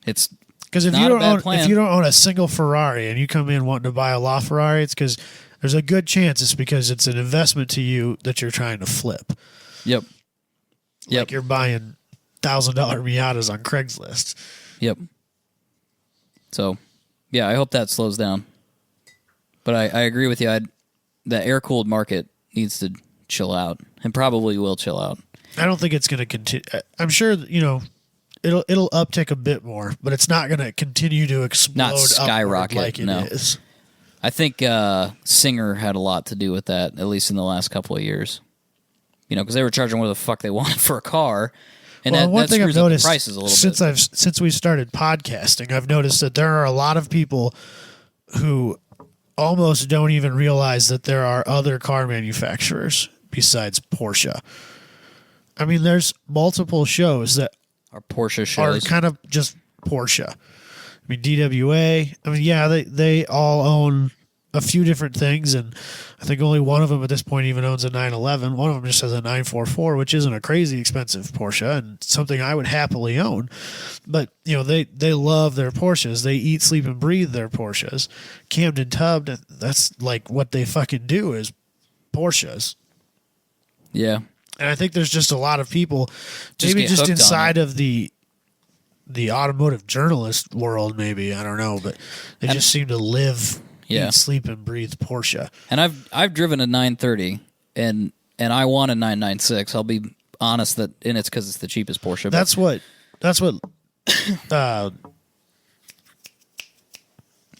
It's because if you don't own a single Ferrari and you come in wanting to buy a LaFerrari, it's because there's a good chance it's because it's an investment to you that you're trying to flip. Yep. Like you're buying $1,000 Miatas on Craigslist. Yep. So, yeah, I hope that slows down. But I agree with you. The air-cooled market needs to chill out, and probably will chill out. I don't think it's going to continue. I'm sure it'll uptick a bit more, but it's not going to continue to explode, not skyrocket like it is. I think Singer had a lot to do with that, at least in the last couple of years. Because they were charging what the fuck they wanted for a car, and one that thing screws I've up noticed the prices a little bit. Since we started podcasting, I've noticed that there are a lot of people who almost don't even realize that there are other car manufacturers besides Porsche. I mean, there's multiple shows that are Porsche shows, are kind of just Porsche. I mean, DWA. I mean, yeah, they all own a few different things, and I think only one of them at this point even owns a 911. One of them just has a 944, which isn't a crazy expensive Porsche and something I would happily own. But they love their Porsches. They eat, sleep, and breathe their Porsches. Camden Tubbed, that's like what they fucking do is Porsches. Yeah. And I think there's just a lot of people, Just maybe get just hooked on inside it. of the automotive journalist world, maybe, I don't know, but they just seem to live, Yeah. eat, sleep, and breathe Porsche. And I've driven a 930 and I want a 996. I'll be honest and it's because it's the cheapest Porsche. But That's what.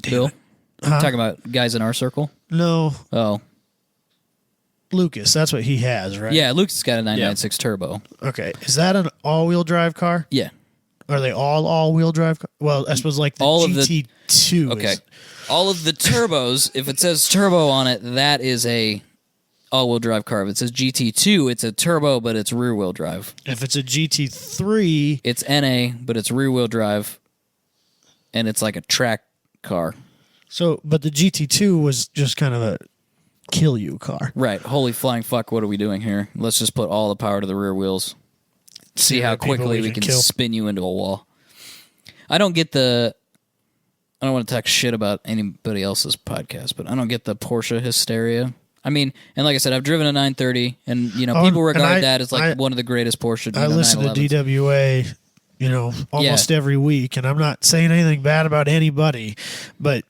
Bill, talking about guys in our circle. No, Oh, Lucas. That's what he has, right? yeah. Luke's got a 996 turbo. Okay. Is that an all-wheel drive car? Yeah. Are they all-wheel drive? Well, I suppose like the All of the- GT2. Okay. Is, All of the turbos, if it says turbo on it, that is a all-wheel drive car. If it says GT2, it's a turbo, but it's rear-wheel drive. if it's a GT3, It's NA, but it's rear-wheel drive, and it's like a track car. but the GT2 was just kind of a kill you car. Right. Holy flying fuck, what are we doing here? Let's just put all the power to the rear wheels. See how many people quickly we can kill. spin you into a wall. I don't want to talk shit about anybody else's podcast, but I don't get the Porsche hysteria. I mean, and like I said, I've driven a 930, and people regard that as like one of the greatest Porsche. I listen to 911s. DWA, almost every week, and I'm not saying anything bad about anybody, but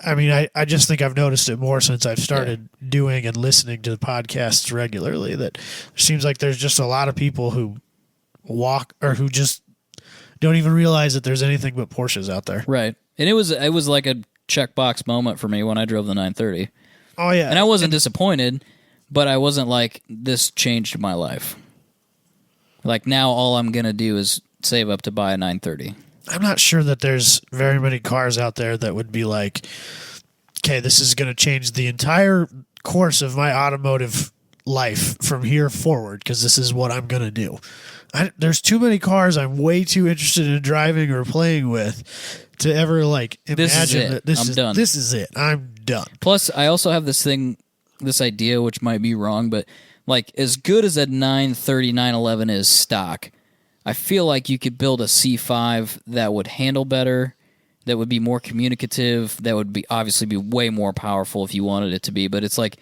I mean, I just think I've noticed it more since I've started doing and listening to the podcasts regularly. That it seems like there's just a lot of people who walk or who just don't even realize that there's anything but Porsches out there. Right. And it was like a checkbox moment for me when I drove the 930. Oh yeah, And I wasn't disappointed, but I wasn't like, this changed my life. Like now all I'm going to do is save up to buy a 930. I'm not sure that there's very many cars out there that would be like, okay, this is going to change the entire course of my automotive life from here forward because this is what I'm going to do. There's too many cars I'm way too interested in driving or playing with to ever like imagine that done. This is it. I'm done. Plus, I also have this idea, which might be wrong, but like as good as a 930, 911 is stock, I feel like you could build a C5 that would handle better, that would be more communicative, that would be obviously be way more powerful if you wanted it to be. But it's like,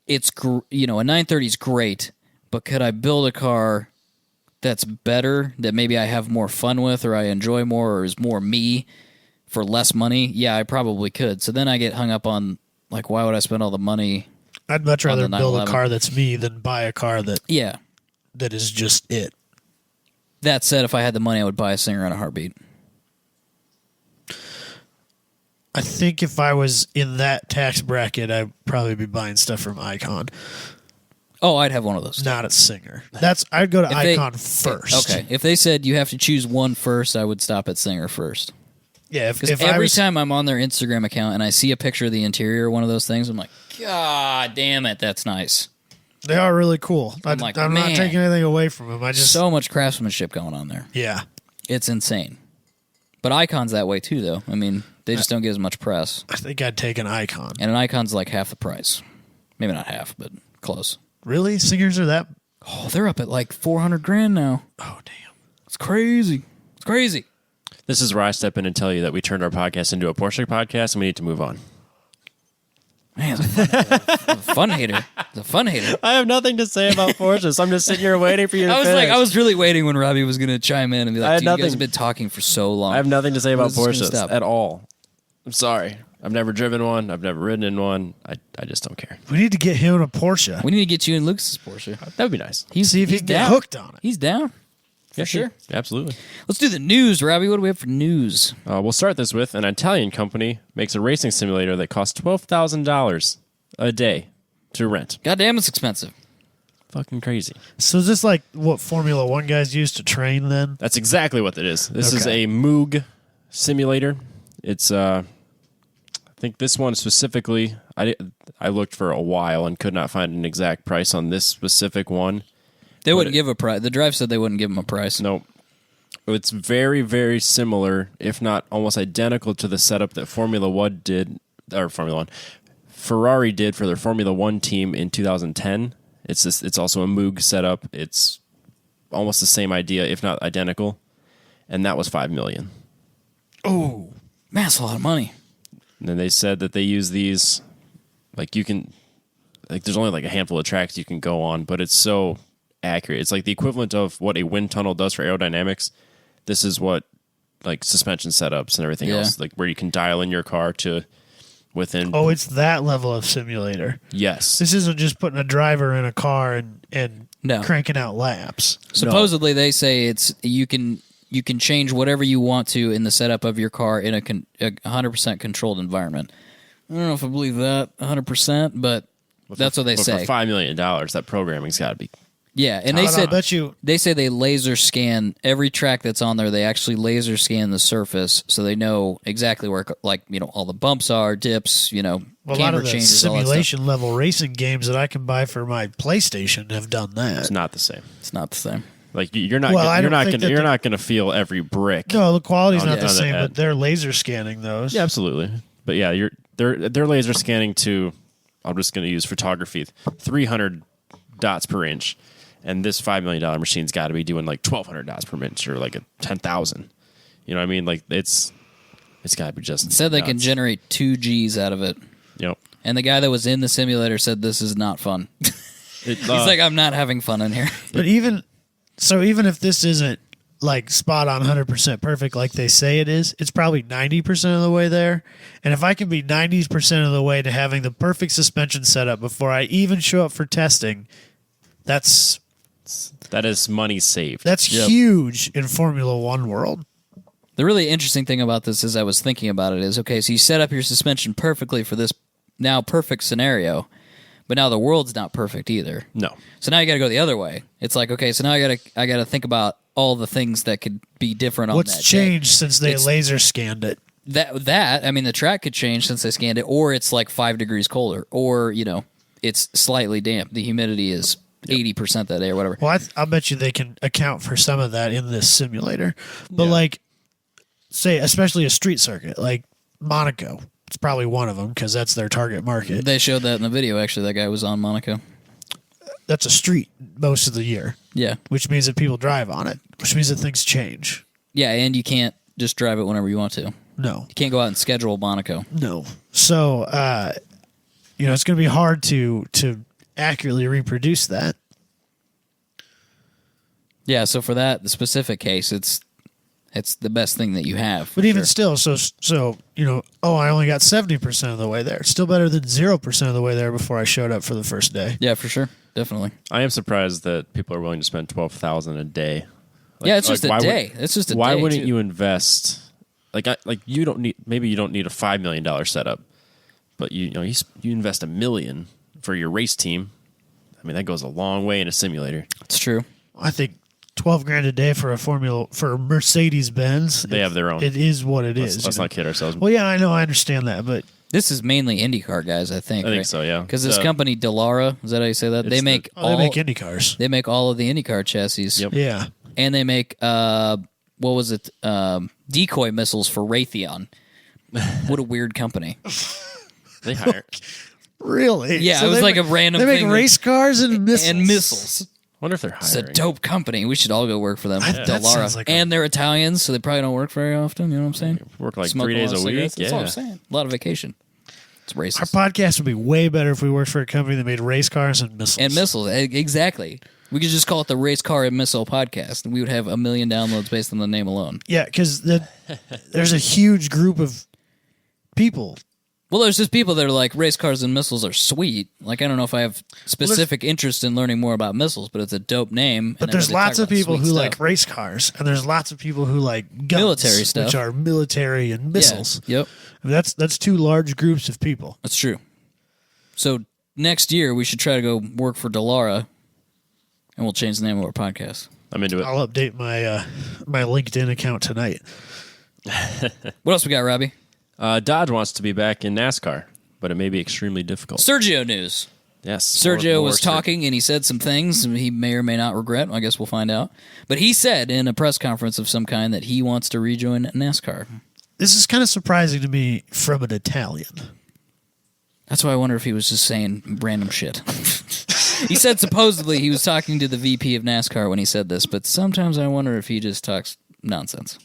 a 930 is great, but could I build a car that's better, that maybe I have more fun with, or I enjoy more, or is more me for less money? Yeah, I probably could. So then I get hung up on like, why would I spend all the money? I'd much rather the build a 911. car that's me than buy a car that is just it. That said, if I had the money, I would buy a Singer in a heartbeat. I think if I was in that tax bracket, I'd probably be buying stuff from Icon, Oh, I'd have one of those. not a Singer. I'd go to Icon first. Okay, if they said you have to choose one first, I would stop at Singer first. Yeah, Because if I every was, time I'm on their Instagram account and I see a picture of the interior of one of those things, I'm like, God damn it, that's nice. they are really cool. I'm like, not man. taking anything away from them. I just So much craftsmanship going on there. yeah. It's insane. But Icon's that way too, though. I mean, they just don't get as much press. I think I'd take an Icon. And an Icon's like half the price. Maybe not half, but close. Really, Singers are that? Oh, they're up at like $400,000 now. Oh damn. It's crazy. It's crazy. This is where I step in and tell you that we turned our podcast into a Porsche podcast and we need to move on. Man, it's a fun hater. It's a fun hater. I have nothing to say about Porsche, so I'm just sitting here waiting for you to finish. I was really waiting when Robbie was going to chime in and be I like, had "Dude, you guys nothing- have been talking for so long." I have nothing to say about When is this Porsches gonna stop? at all. I'm sorry. I've never driven one. I've never ridden in one. I just don't care. We need to get him in a Porsche. We need to get you in Lucas's Porsche. That would be nice. See if he he's can get down. hooked on it. He's down. Yeah, sure. Absolutely. Let's do the news, Robbie. What do we have for news? We'll start this with an Italian company makes a racing simulator that costs $12,000 a day to rent. Goddamn, it's expensive. Fucking crazy. So is this like what Formula One guys use to train? Then That's exactly what it is. This is Okay. a Moog simulator. It's I think this one specifically, I looked for a while and could not find an exact price on this specific one. They wouldn't give a price. The drive said they wouldn't give him a price. Nope. It's very, very similar, if not almost identical to the setup that Ferrari did for their Formula One team in 2010. It's also a Moog setup. It's almost the same idea, if not identical, and that was $5 million. Oh, man, that's a lot of money. And then they said that they use these, like you can, like there's only like a handful of tracks you can go on, but it's so accurate. It's like the equivalent of what a wind tunnel does for aerodynamics. This is what like suspension setups and everything else, like where you can dial in your car to within. Oh, it's that level of simulator. Yes. This isn't just putting a driver in a car and No. cranking out laps. Supposedly, they say it's you can change whatever you want to in the setup of your car in a 100% controlled environment. I don't know if I believe that 100%, but that's what they say. For $5 million, that programming's got to be. Yeah, and they bet you they say they laser scan every track that's on there. They actually laser scan the surface so they know exactly where, like, all the bumps are, dips, a lot camber of the changes, all that stuff. simulation level racing games that I can buy for my PlayStation have done that. It's not the same. It's not the same. Like you're not gonna feel every brick. No, the quality's not the on same, the but they're laser scanning those. Yeah, absolutely. But yeah, they're laser scanning to. I'm just going to use photography, 300 dots per inch, and this $5 million machine's got to be doing like 1,200 dots per inch or like a 10,000. You know what I mean? Like it's got to be just. It said they can generate 2 Gs out of it. Yep. And the guy that was in the simulator said this is not fun. He's like, I'm not having fun in here. But even if this isn't like spot on 100% perfect like they say it is, it's probably 90% of the way there. And if I can be 90% of the way to having the perfect suspension setup before I even show up for testing, that is money saved. That's huge in Formula One world. The really interesting thing about this is I was thinking about it is, okay, so you set up your suspension perfectly for this now perfect scenario, but now the world's not perfect either. No. So now you got to go the other way. It's like, okay, so now I got to think about all the things that could be different on that What's changed since they It's- laser scanned it? The track could change since they scanned it, or it's like 5 degrees colder, or, it's slightly damp. The humidity is 80% that day or whatever. Well, I'll bet you they can account for some of that in this simulator. But like, say, especially a street circuit, like Monaco. It's probably one of them because that's their target market. They showed that in the video, actually. That guy was on Monaco. That's a street most of the year. Yeah. Which means that people drive on it, which means that things change. Yeah, and you can't just drive it whenever you want to. No. You can't go out and schedule Monaco. No. So, it's going to be hard to accurately reproduce that. Yeah, so for that, the specific case, it's the best thing that you have. But even still, I only got 70% of the way there. It's still better than 0% of the way there before I showed up for the first day. Yeah, for sure. Definitely. I am surprised that people are willing to spend $12,000 a day. It's just a day. It's just a day. Why wouldn't you invest? You don't need a $5 million setup, but you invest $1 million for your race team. I mean, that goes a long way in a simulator. It's true. I think $12,000 a day for Mercedes Benz. They have their own. It is what it is. Let's not kid ourselves. Well, yeah, I know, I understand that, but This is mainly IndyCar guys, I think. I think so, yeah. Because this company, Dallara, is that how you say that? They make Indy cars. They make all of the IndyCar chassis. Yep. Yeah. And they make decoy missiles for Raytheon. What a weird company. They hire. Really? Yeah, it was like a random They thing. make race cars and missiles. And missiles. Wonder if they're It's a hiring. dope company. We should all go work for them. That Dallara. sounds like And they're Italians, so they probably don't work very often. You know what I'm saying? Work like Smoke 3 days lot of a week. cigarettes. That's all I'm Yeah. saying. A lot of vacation. It's Our racist. podcast would be way better if we worked for a company that made race cars and missiles. And missiles. Exactly. We could just call it the Race Car and Missile Podcast, and we would have 1 million downloads based on the name alone. Yeah, because there's a huge group of people. Well, there's just people that are like, race cars and missiles are sweet. Like, I don't know if I have specific interest in learning more about missiles, but it's a dope name. But there's lots of people who like race cars, and there's lots of people who like guns, Military stuff. which are military and missiles. Yeah. Yep. I mean, that's two large groups of people. That's true. So next year, we should try to go work for Dallara, and we'll change the name of our podcast. I'm into it. I'll update my my LinkedIn account tonight. What else we got, Robbie? Dodge wants to be back in NASCAR, but it may be extremely difficult. Sergio news. Yes. Sergio more was talking, and he said some things he may or may not regret. I guess we'll find out. But he said in a press conference of some kind that he wants to rejoin NASCAR. This is kind of surprising to me from an Italian. That's why I wonder if he was just saying random shit. He said supposedly he was talking to the VP of NASCAR when he said this, but sometimes I wonder if he just talks nonsense.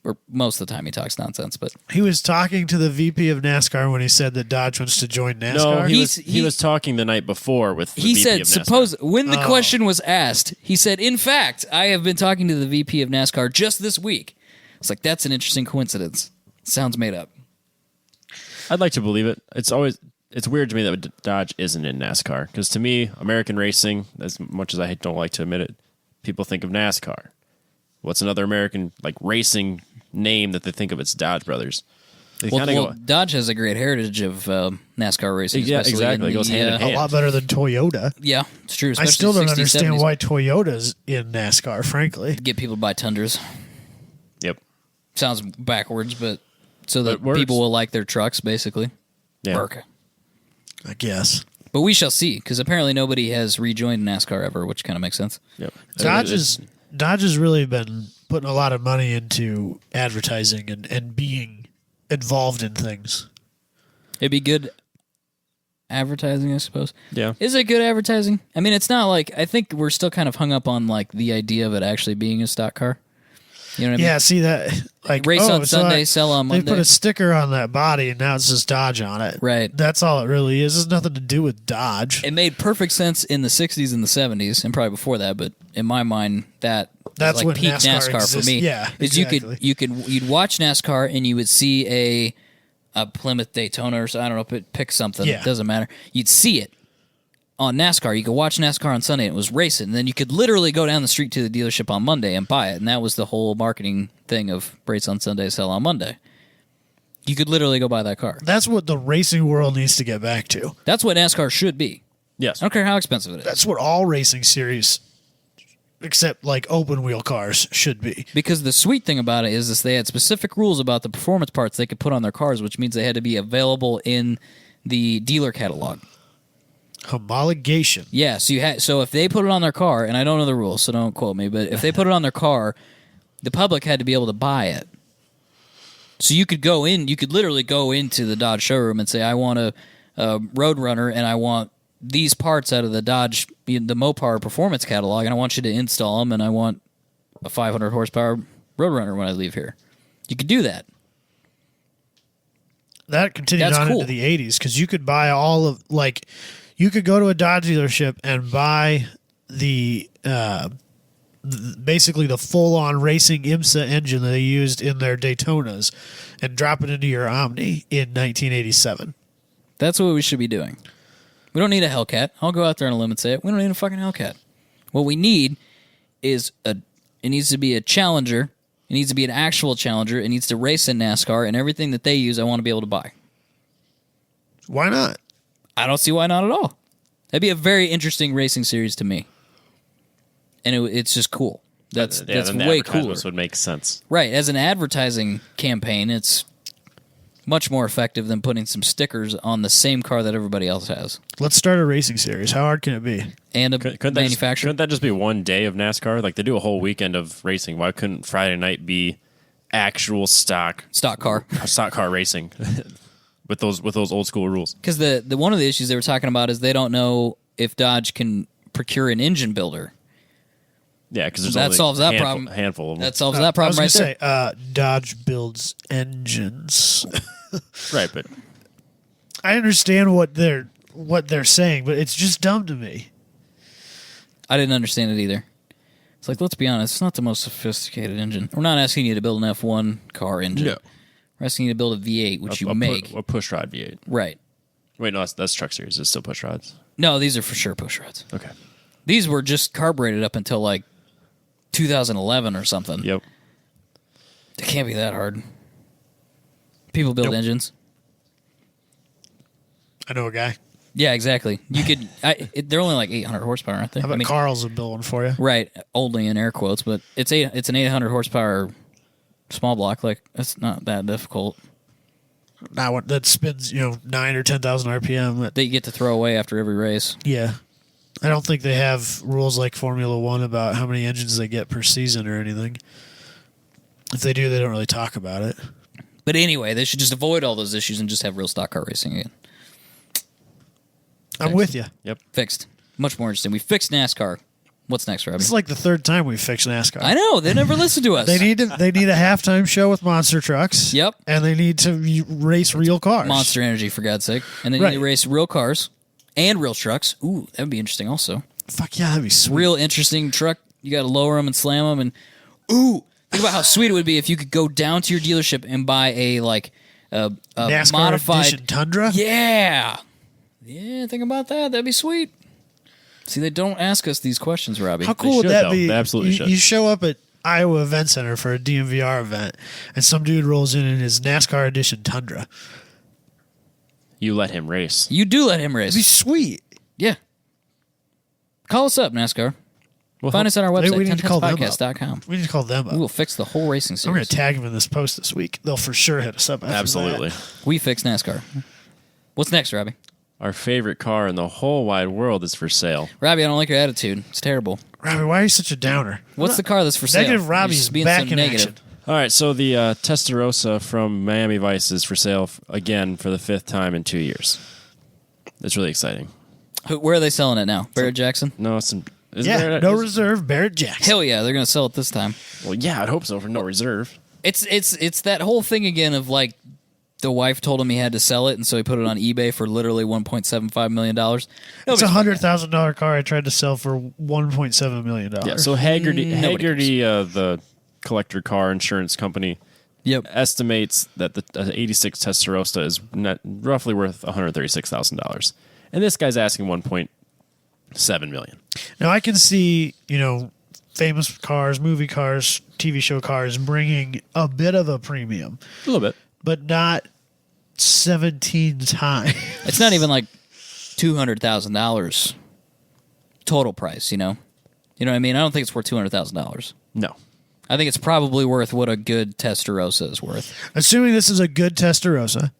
Or most of the time he talks nonsense, but He was talking to the VP of NASCAR when he said that Dodge wants to join NASCAR. No, he was talking the night before with the he VP said of NASCAR. when the question was asked, he said, "In fact, I have been talking to the VP of NASCAR just this week." It's like, that's an interesting coincidence. Sounds made up. I'd like to believe it. It's weird to me that Dodge isn't in NASCAR, because to me, American racing, as much as I don't like to admit it, people think of NASCAR. What's another American racing name that they think of? It's Dodge Brothers. Dodge has a great heritage of NASCAR racing. Yeah, exactly. It goes hand in hand. A lot better than Toyota. Yeah, it's true. I still don't 60s, understand 70s. why Toyota's in NASCAR, frankly. Get people to buy Tundras. Yep. Sounds backwards, but so that It works. people will like their trucks, basically. Yeah. Work. I guess. But we shall see, because apparently nobody has rejoined NASCAR ever, which kind of makes sense. Yep. Dodge has really been putting a lot of money into advertising and being involved in things. It'd be good advertising, I suppose. Yeah. Is it good advertising? I mean, it's not like, I think we're still kind of hung up on the idea of it actually being a stock car. You know what I mean? Yeah, see that? Race on Sunday, sell on Monday. They put a sticker on that body, and now it says Dodge on it. Right. That's all it really is. It's nothing to do with Dodge. It made perfect sense in the 60s and the 70s, and probably before that, but in my mind, that's like when peak NASCAR NASCAR for exists. me. Yeah, is exactly. you'd watch NASCAR and you would see a Plymouth Daytona, or so, I don't know, pick something. Yeah. It doesn't matter. You'd see it on NASCAR. You could watch NASCAR on Sunday and it was racing. And then you could literally go down the street to the dealership on Monday and buy it. And that was the whole marketing thing of race on Sunday, sell on Monday. You could literally go buy that car. That's what the racing world needs to get back to. That's what NASCAR should be. Yes. I don't care how expensive it is. That's what all racing series, except open wheel cars, should be. Because the sweet thing about it is they had specific rules about the performance parts they could put on their cars, which means they had to be available in the dealer catalog. Homologation. Yeah, so if they put it on their car, and I don't know the rules, so don't quote me, but if they put it on their car, the public had to be able to buy it. So you could literally go into the Dodge showroom and say, I want a Roadrunner, and I want these parts out of the Dodge, the Mopar performance catalog, and I want you to install them, and I want a 500 horsepower Roadrunner when I leave here. You could do that. That continued That's on cool. into the 80s because you could buy all of, you could go to a Dodge dealership and buy basically the full-on racing IMSA engine that they used in their Daytonas and drop it into your Omni in 1987. That's what we should be doing. We don't need a Hellcat. I'll go out there on a limb and say it. We don't need a fucking Hellcat. What we need is it needs to be a Challenger. It needs to be an actual Challenger. It needs to race in NASCAR, and everything that they use, I want to be able to buy. Why not? I don't see why not at all. That'd be a very interesting racing series to me. And it's just cool. That's then the way advertisements cooler. would make sense. Right. As an advertising campaign, it's much more effective than putting some stickers on the same car that everybody else has. Let's start a racing series. How hard can it be? And a Couldn't manufacturer. Couldn't that just be one day of NASCAR? They do a whole weekend of racing. Why couldn't Friday night be actual stock car. racing with those old school rules? Because the one of the issues they were talking about is they don't know if Dodge can procure an engine builder. Yeah, because there's That only solves that a problem. handful of them. That solves that problem I was right gonna there. say, Dodge builds engines. Right, but I understand what they're saying, but it's just dumb to me. I didn't understand it either. It's like, let's be honest, it's not the most sophisticated engine. We're not asking you to build an F1 car engine. No. We're asking you to build a V8, which you make. a push rod V8. Right. Wait, no, that's truck series. It's still push rods. No, these are for sure push rods. Okay. These were just carbureted up until 2011 or something. Yep. It can't be that hard. People build Nope. engines. I know a guy. Yeah, exactly. You could. They're only 800 horsepower, aren't they? How about Carl's will build one for you? Right, only in air quotes, but it's an 800 horsepower small block. That's not that difficult. Not one that spins 9 or 10,000 RPM. that you get to throw away after every race. Yeah, I don't think they have rules like Formula One about how many engines they get per season or anything. If they do, they don't really talk about it. But anyway, they should just avoid all those issues and just have real stock car racing again. I'm with you. Yep. Fixed. Much more interesting. We fixed NASCAR. What's next, Robbie? It's like the third time we fixed NASCAR. I know. They never listen to us. They need a halftime show with monster trucks. Yep. And they need to race real cars. Monster Energy, for God's sake. And they need to race real cars and real trucks. Ooh, that would be interesting also. Fuck yeah, that'd be sweet. Real interesting truck. You got to lower them and slam them. And ooh, think about how sweet it would be if you could go down to your dealership and buy a NASCAR modified Edition Tundra. Yeah. Yeah, think about that. That'd be sweet. See, they don't ask us these questions, Robbie. How cool would that be? They absolutely should. You show up at Iowa Event Center for a DMVR event, and some dude rolls in his NASCAR Edition Tundra. You let him race. You do let him race. It'd be sweet. Yeah. Call us up, NASCAR. Find us on our Maybe website, we need to call them up. 1010podcast.com. We need to call them up. We will fix the whole racing I'm going series. to tag them in this post this week. They'll for sure hit us up after Absolutely. that. We fix NASCAR. What's next, Robbie? Our favorite car in the whole wide world is for sale. Robbie, I don't like your attitude. It's terrible. Robbie, why are you such a downer? What's the car that's for sale? Negative You're Robbie's just being back so in negative. action. All right, so the Testarossa from Miami Vice is for sale again for the 5th time in 2 years. It's really exciting. Where are they selling it now? Barrett Jackson? No, it's in, No reserve, Barrett Jackson. Hell yeah, they're going to sell it this time. Well, yeah, I'd hope so for no reserve. It's that whole thing again of like the wife told him he had to sell it, and so he put it on eBay for literally $1.75 million. It's a $100,000 car I tried to sell for $1.7 million. Yeah, so Haggerty, the collector car insurance company, estimates that the 86 Testarossa is roughly worth $136,000. And this guy's asking $1.7 million. Now I can see, famous cars, movie cars, TV show cars bringing a bit of a premium, A little bit. but not 17 times. It's not even like $200,000 total price, You know what I mean? I don't think it's worth $200,000. No. I think it's probably worth what a good Testarossa is worth. Assuming this is a good Testarossa,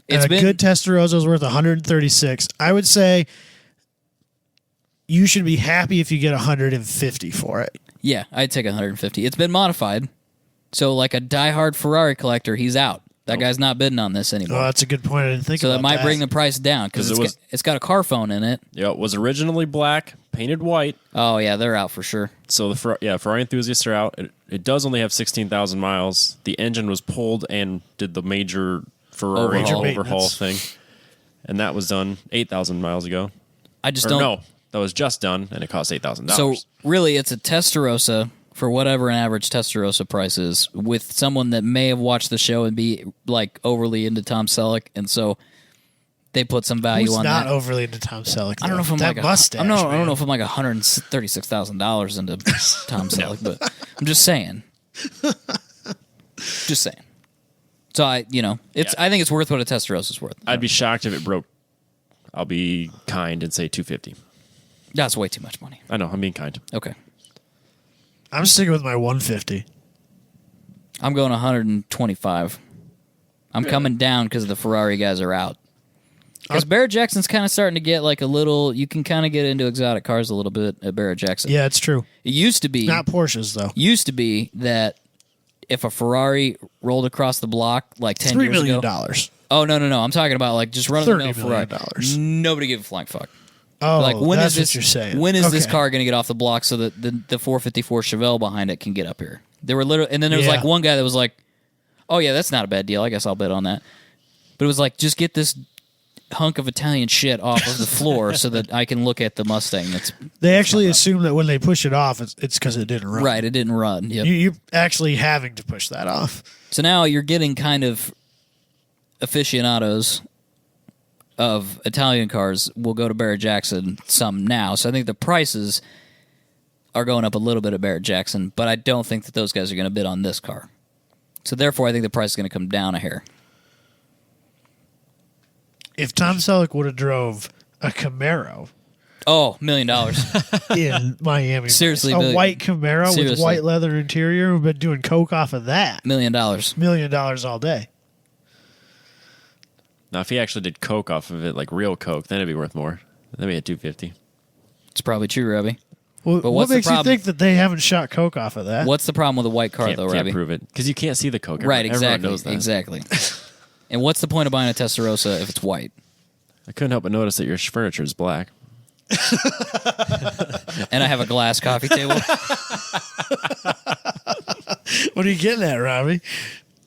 It's and a been good Testarossa is worth 136. I would say you should be happy if you get 150 for it. Yeah, I'd take 150. It's been modified. So like a diehard Ferrari collector, he's out. That guy's not bidding on this anymore. Oh, that's a good point. I didn't think so about that might bring the price down because it's got a car phone in it. Yeah, it was originally black, painted white. Oh yeah, they're out for sure. So Ferrari enthusiasts are out. It does only have 16,000 miles. The engine was pulled and did the major Ferrari overhaul thing, and that was done 8,000 miles ago. I just don't. No, that was just done, and it cost $8,000. So really, it's a Testarossa for whatever an average Testarossa price is, with someone that may have watched the show and be like overly into Tom Selleck, and so they put some value on that. Not overly into Tom Selleck. I don't know if I'm that like mustache. I don't know if I'm like $136,000 into Tom Selleck, but I'm just saying. Just saying. So I think it's worth what a Testarossa is worth. I'd be shocked if it broke. I'll be kind and say 250. That's way too much money. I know, I'm being kind. Okay. I'm sticking with my 150. I'm going 125. I'm coming down because the Ferrari guys are out. Because Barrett Jackson's kind of starting to get like a little. You can kind of get into exotic cars a little bit at Barrett Jackson. Yeah, it's true. It used to be Not Porsches though. Used to be that if a Ferrari rolled across the block like 10 years $3 million. ago. Oh no! I'm talking about like just running the mill Ferrari. $30 Nobody give a flying fuck. Oh, Like when that's is this? what you're saying. When is this Okay. car going to get off the block so that the 454 Chevelle behind it can get up here? There were literally, and then there was Yeah. like one guy that was like, "Oh yeah, that's not a bad deal. I guess I'll bet on that." But it was like, just get this hunk of Italian shit off of the floor so that I can look at the Mustang. They actually assume that when they push it off, it's because it didn't run. Right. It didn't run. Yep. You're actually having to push that off. So now you're getting kind of aficionados of Italian cars will go to Barrett Jackson some now. So I think the prices are going up a little bit at Barrett Jackson, but I don't think that those guys are going to bid on this car. So therefore, I think the price is going to come down a hair. If Tom Selleck would have drove a Camaro Oh, $1 million. in Miami, Seriously, a million. white Camaro with Seriously. white leather interior, we've been doing coke off of that. $1 million. $1 million all day. Now, if he actually did coke off of it, like real coke, then it'd be worth more. Then we had $250. It's probably true, Robbie. Well, But what what's the makes you problem? think that they haven't shot coke off of that? What's the problem with a white car, though, Can't Robbie? prove it because you can't see the coke. Right, Everyone exactly. knows that. Exactly. And what's the point of buying a Testarossa if it's white? I couldn't help but notice that your furniture is black. And I have a glass coffee table. What are you getting at, Robbie?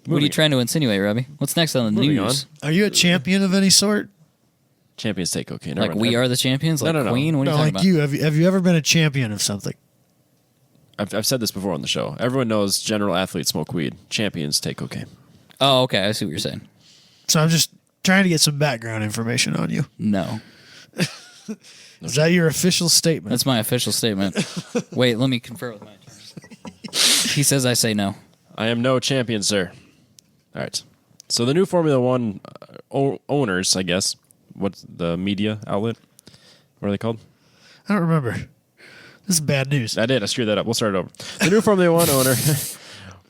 What are you trying to insinuate, Robbie? What's next on the Moving news? Are you a champion of any sort? Champions take cocaine. Like we are the champions? Like No. Queen? What are No, you talking like about? you. Have you ever been a champion of something? I've said this before on the show. Everyone knows general athletes smoke weed. Champions take cocaine. Oh, okay. I see what you're saying. So I'm just trying to get some background information on you. No. Is that your official statement? That's my official statement. Wait, let me confer with my attorney. He says I say no. I am no champion, sir. All right. So the new Formula One owners, I guess. What's the media outlet? What are they called? I don't remember. This is bad news. I did. I screwed that up. We'll start it over. The new Formula One owner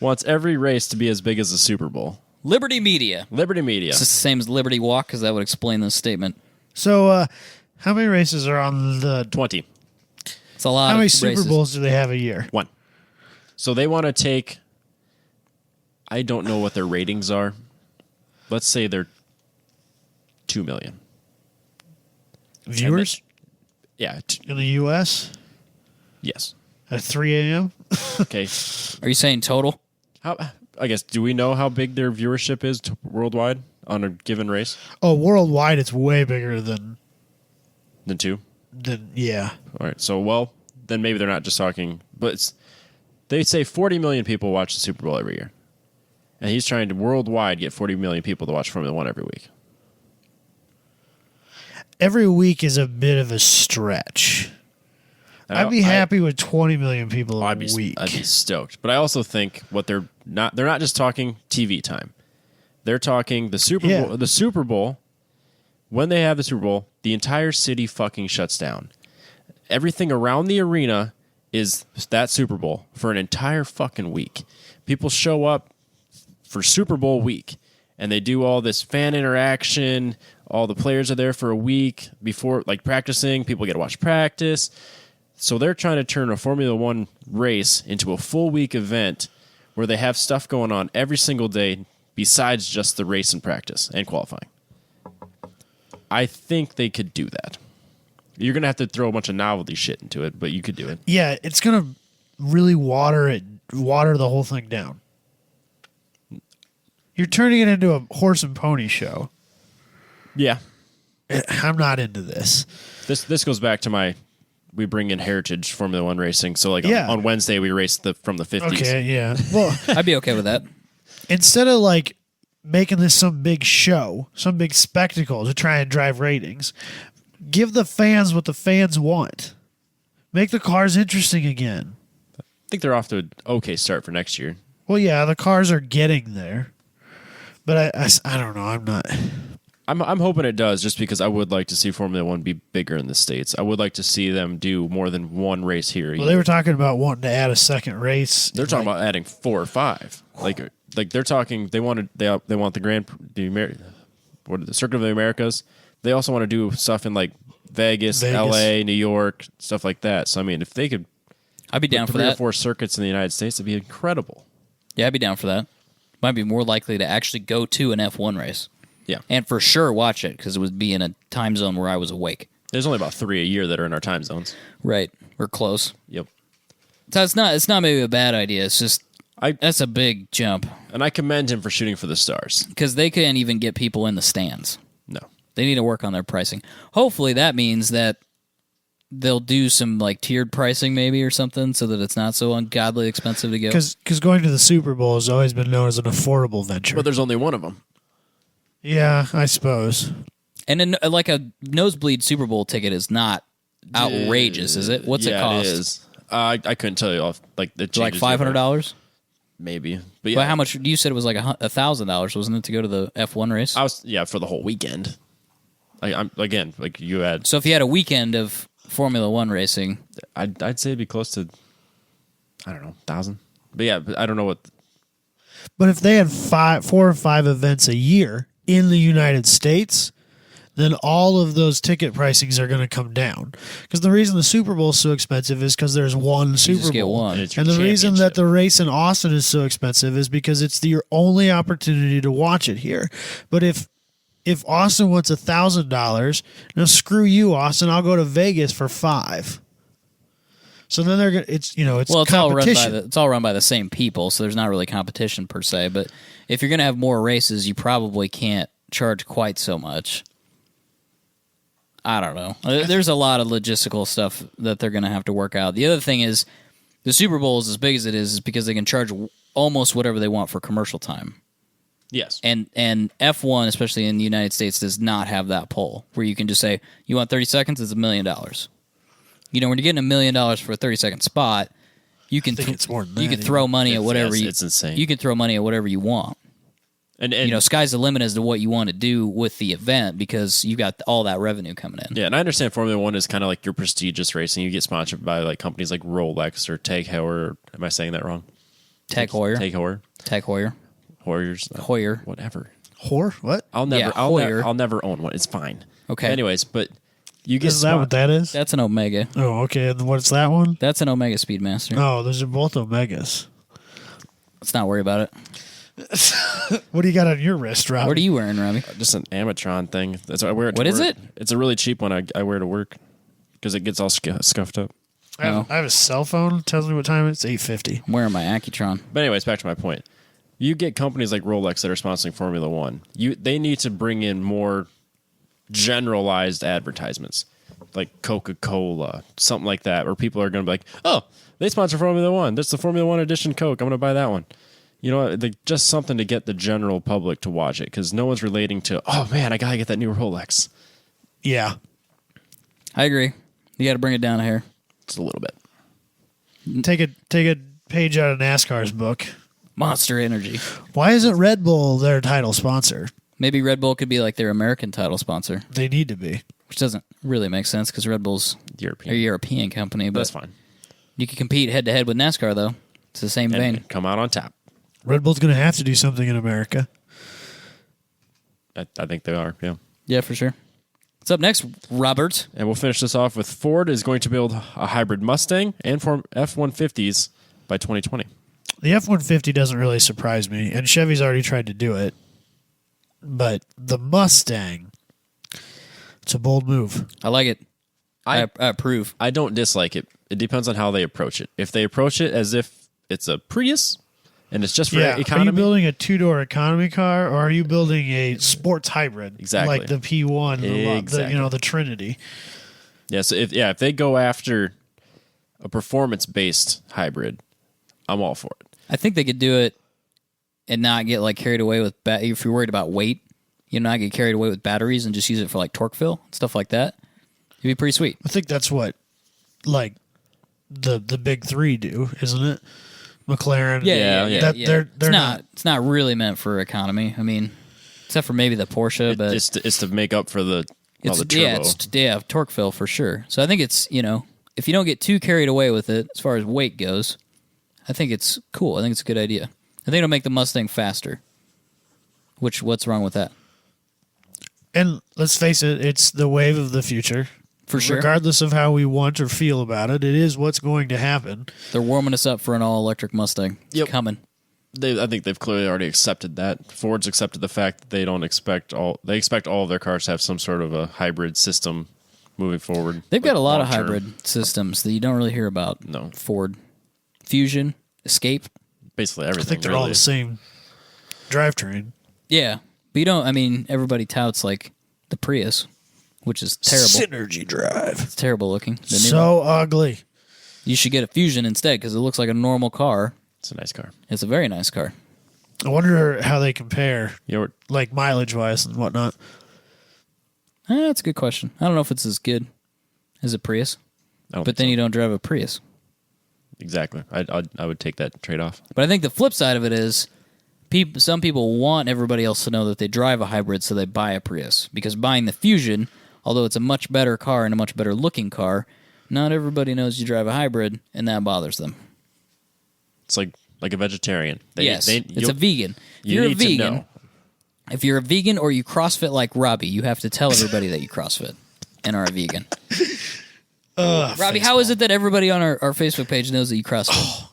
wants every race to be as big as the Super Bowl. Liberty Media. Liberty Media. It's the same as Liberty Walk because that would explain this statement. So, how many races are on the? 20. It's a lot How of many races. Super Bowls do they have a year? 1. So they want to take, I don't know what their ratings are. Let's say they're 2 million. Viewers Yeah. in the U.S. Yes. at 3 a.m. Okay. Are you saying total? How? I guess, do we know how big their viewership is worldwide on a given race? Oh, worldwide, it's way bigger than Than 2? yeah. All right. So, well, then maybe they're not just talking, but they say 40 million people watch the Super Bowl every year. And he's trying to worldwide get 40 million people to watch Formula One every week. Every week is a bit of a stretch. I'd be happy with 20 million people a week. I'd be stoked. But I also think they're not just talking TV time. They're talking the Super Yeah. Bowl. The Super Bowl, when they have the Super Bowl, the entire city fucking shuts down. Everything around the arena is that Super Bowl for an entire fucking week. People show up for Super Bowl week, and they do all this fan interaction. All the players are there for a week before, like, practicing. People get to watch practice. So they're trying to turn a Formula One race into a full week event where they have stuff going on every single day besides just the race and practice and qualifying. I think they could do that. You're going to have to throw a bunch of novelty shit into it, but you could do it. Yeah, it's going to really water the whole thing down. You're turning it into a horse and pony show. Yeah. I'm not into this. This goes back to we bring in heritage Formula One racing. So like Yeah. on Wednesday we raced from the 50s. Okay, yeah. Well, I'd be okay with that. instead of like making this some big show, some big spectacle to try and drive ratings, give the fans what the fans want. Make the cars interesting again. I think they're off to an okay start for next year. Well, yeah, the cars are getting there. But I don't know. I'm not. I'm hoping it does, just because I would like to see Formula One be bigger in the States. I would like to see them do more than one race here. Well, they were talking about wanting to add a second race. They're talking about adding 4 or 5. Like they're talking. They want the Circuit of the Americas. They also want to do stuff in like Vegas, LA, New York, stuff like that. So I mean, if they could, I'd be down for 3 or that. 4 circuits in the United States, it'd be incredible. Yeah, I'd be down for that. Might be more likely to actually go to an F1 race. Yeah, And for sure watch it because it would be in a time zone where I was awake. there's only about 3 a year that are in our time zones. Right. We're close. Yep. So it's not maybe a bad idea. It's just that's a big jump And I commend him for shooting for the stars. because they can't even get people in the stands. No. They need to work on their pricing. Hopefully that means that they'll do some like tiered pricing maybe or something so that it's not so ungodly expensive to go. Because going to the Super Bowl has always been known as an affordable venture. But there's only one of them. Yeah, I suppose. And like a nosebleed Super Bowl ticket is not outrageous, is it? What's it cost? It is. I couldn't tell you off. Like the Like $500? maybe. But yeah, But how much? You said it was like $1,000, wasn't it, to go to the F1 race? I was for the whole weekend. I'm again like you had. So if you had a weekend of Formula One racing, I'd say it'd be close to, I don't know, 1,000. But yeah, I don't know what. But if they had 4 or 5 events a year in the United States, then all of those ticket pricings are going to come down. Because the reason the Super Bowl is so expensive is because there's one Super just get Bowl. one. And it's your And the reason that championship. the race in Austin is so expensive is because it's your only opportunity to watch it here. But if Austin wants $1,000, now screw you, Austin. I'll go to Vegas for $5. So then they're gonna. It's it's Well, competition. it's all run by the same people, so there's not really competition per se. But if you're going to have more races, you probably can't charge quite so much. I don't know. There's a lot of logistical stuff that they're going to have to work out. The other thing is, the Super Bowl is as big as it is because they can charge almost whatever they want for commercial time. Yes. And F1, especially in the United States, does not have that pull where you can just say, you want 30 seconds, it's $1 million. You know, when you're getting $1 million for a 30-second spot, you can think it's more than you that can throw money at whatever it's insane. You can throw money at whatever you want. And Sky's the limit as to what you want to do with the event because you got all that revenue coming in. yeah, and I understand Formula One is kind of like your prestigious racing. You get sponsored by like companies like Rolex or Tag Heuer. Am I saying that wrong? Tag Heuer. Tag Heuer. Tag Heuer. Warriors. Hoyer. Whatever. Whore? What? I'll never. Yeah, I'll, Hoyer. I'll never own one. It's fine. Okay. Anyways, but you get Is that what that is? That's an Omega. Oh, okay. And what's that one? That's an Omega Speedmaster. Oh, those are both Omegas. Let's not worry about it. What do you got on your wrist, Rob? What are you wearing, Robbie? just an Amatron thing. That's what I wear. It to What is work. it? It's a really cheap one. I wear to work because it gets all scuffed up. I have a cell phone. Tells me what time it's 8:50. I'm wearing my Accutron. But anyways, back to my point. You get companies like Rolex that are sponsoring Formula One. They need to bring in more generalized advertisements, like Coca-Cola, something like that, where people are going to be like, "Oh, they sponsor Formula One. That's the Formula One edition Coke. I'm going to buy that one." You know, just something to get the general public to watch it because no one's relating to. Oh man, I gotta get that new Rolex. Yeah. I agree. You got to bring it down here. Just a little bit. Take a page out of NASCAR's book. Monster Energy. Why isn't Red Bull their title sponsor? Maybe Red Bull could be like their American title sponsor, They need to be. which doesn't really make sense because Red Bull's European. a European company. But That's fine. you can compete head to head with NASCAR though. It's the same vein. And come out on top. Red Bull's going to have to do something in America. I think they are. Yeah. Yeah, for sure. What's up next, Robert? And we'll finish this off with Ford is going to build a hybrid Mustang and for F-150s by 2020. The F-150 doesn't really surprise me, and Chevy's already tried to do it. But the Mustang, it's a bold move. I like it. I I approve. I don't dislike it. It depends on how they approach it. If they approach it as if it's a Prius and it's just for Yeah, are you economy, building a two-door economy car, or are you building a sports hybrid? Exactly. Like the P1, Exactly. the Trinity. yeah. So if they go after a performance-based hybrid, I'm all for it. I think they could do it and not get like carried away with if you're worried about weight, not get carried away with batteries and just use it for like torque fill, stuff like that. It'd be pretty sweet. I think that's what, like, the big three do, isn't it? McLaren. Yeah. That, They're It's not really meant for economy. I mean, except for maybe the Porsche, but It's to make up for the turbo. yeah, torque fill for sure. So I think it's if you don't get too carried away with it as far as weight goes, I think it's cool. I think it's a good idea. I think it'll make the Mustang faster. What's wrong with that? And let's face it, it's the wave of the future. For sure. Regardless of how we want or feel about it, it is what's going to happen. They're warming us up for an all-electric Mustang. It's Yep. coming. I think they've clearly already accepted that. Ford's accepted the fact that they expect all of their cars to have some sort of a hybrid system moving forward. They've got a lot of long-term. hybrid systems that you don't really hear about. No. Ford. Fusion. Escape. Basically I everything. think they're all the same drivetrain. Yeah. But everybody touts like the Prius, which is terrible. Synergy drive. It's terrible looking. The new one. So ugly. You should get a Fusion instead because it looks like a normal car. It's a nice car. It's a very nice car. I wonder how they compare, You know, like mileage-wise and whatnot. That's a good question. I don't know if it's as good as a Prius, but then you don't drive a Prius. exactly. I would take that trade off. But I think the flip side of it is some people want everybody else to know that they drive a hybrid, so they buy a Prius. Because buying the Fusion, although it's a much better car and a much better looking car, not everybody knows you drive a hybrid, and that bothers them. It's like a vegetarian. Yes, it's a vegan. If You you're a need to vegan, know. If you're a vegan or you CrossFit like Robbie, you have to tell everybody that you CrossFit and are a vegan. Robbie, how is it that everybody on our Facebook page knows that you CrossFit?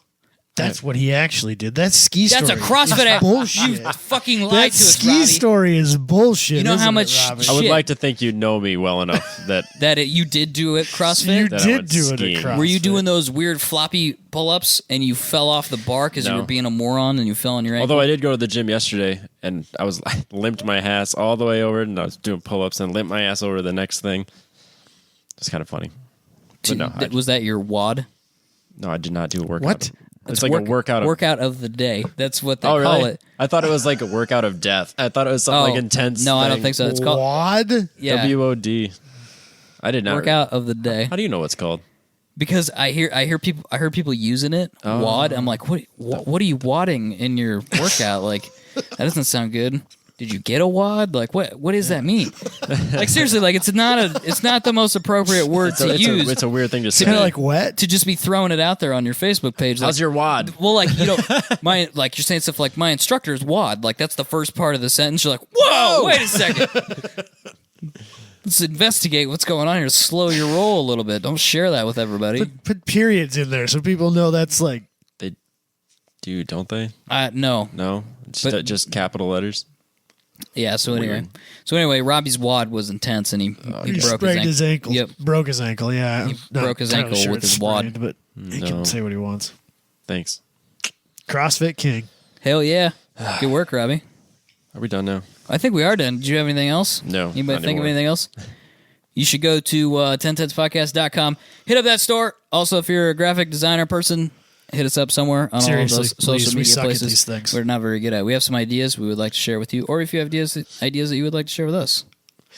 That's what he actually did. That ski story. That's a CrossFit app. Bullshit. You fucking lied That to us, ski Robbie. story is bullshit. You know how isn't much it, Robbie? shit I would like to think you know me well enough that you did do at CrossFit? You that I did went do it skiing. at CrossFit. Were you doing those weird floppy pull-ups and you fell off the bar because you No. were being a moron and you fell on your ankle? Although I did go to the gym yesterday and I limped my ass all the way over and I was doing pull-ups and limped my ass over to the next thing. It's kind of funny. But no, Was that your WOD? no, I did not do a workout. What? It's like a workout of... workout of the day. That's what they Oh, call really? it. I thought it was like a workout of death. I thought it was something like intense. No, I don't thing. think so. It's called WOD? yeah, WOD. I did not. workout of the day. How do you know what's called? Because I heard people using it. Oh. WOD. I'm like, what are you wadding in your workout? Like, that doesn't sound good. Did you get a WOD? Like, what does that mean? Like, seriously, like it's not the most appropriate word to use. It's a weird thing to say. Kind of like wet? to just be throwing it out there on your Facebook page. How's like, your WOD? Well, like you're saying stuff like my instructor's WOD. Like that's the first part of the sentence. You're like, whoa, wait a second. Let's investigate what's going on here. Slow your roll a little bit. Don't share that with everybody. Put periods in there so people know that's like... They do, don't they? No. No, just capital letters. Yeah. So anyway, Robbie's WOD was intense, and he He broke sprained his ankle. Yep. Broke his ankle, yeah. He Not broke his entirely ankle sure with it's his WOD. sprained, but he can say what he wants. Thanks. CrossFit King. Hell yeah. Good work, Robbie. Are we done now? I think we are done. Did you have anything else? No, Anybody not think of anymore. anything else? You should go to 10tenspodcast.com. Hit up that store. Also, if you're a graphic designer person, hit us up somewhere on Seriously, all of those please, social we media suck at places. these things. We're not very good at. We have some ideas we would like to share with you, or if you have ideas that you would like to share with us,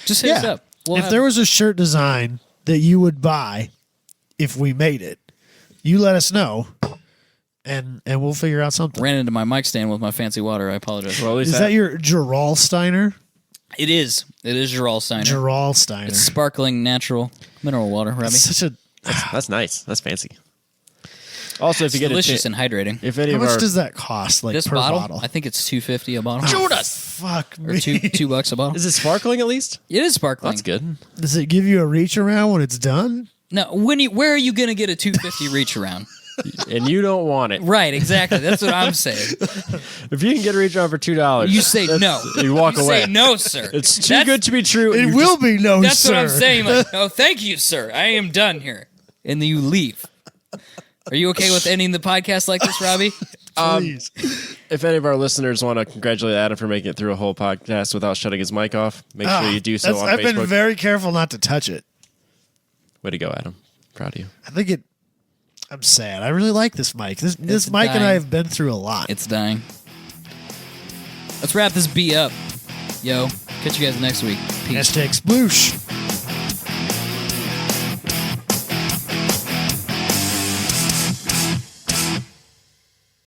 just hit us up. If there was a shirt design that you would buy if we made it, you let us know, and we'll figure out something. ran into my mic stand with my fancy water. I apologize. Well, at least Is that your Gerolsteiner? It is Gerolsteiner. Gerolsteiner. It's sparkling natural mineral water, Robbie. It's such a... that's nice. That's fancy. Also, if It's you get delicious a and hydrating. if any How of much our does that cost? Like This per bottle, I think it's $2.50 a bottle. Fuck Or me. $2 a bottle. is it sparkling at least? It is sparkling. That's good. Does it give you a reach around when it's done? Now, where are you going to get a $2.50 reach around? And you don't want it. Right, exactly. That's what I'm saying. If you can get a reach on for $2, You say no. You walk You away. say no, sir. It's too good to be true. and It you will just- be no, That's sir. what I'm saying. Like, no, thank you, sir. I am done here. And then you leave. Are you okay with ending the podcast like this, Robbie? Please. If any of our listeners want to congratulate Adam for making it through a whole podcast without shutting his mic off, make sure you do so on I've Facebook. been very careful not to touch it. Way to go, Adam. Proud of you. I think it... I'm sad. I really like this mic. This It's mic and I dying. have been through a lot. It's dying. Let's wrap this B up. Yo, catch you guys next week. Peace. Hashtag sploosh.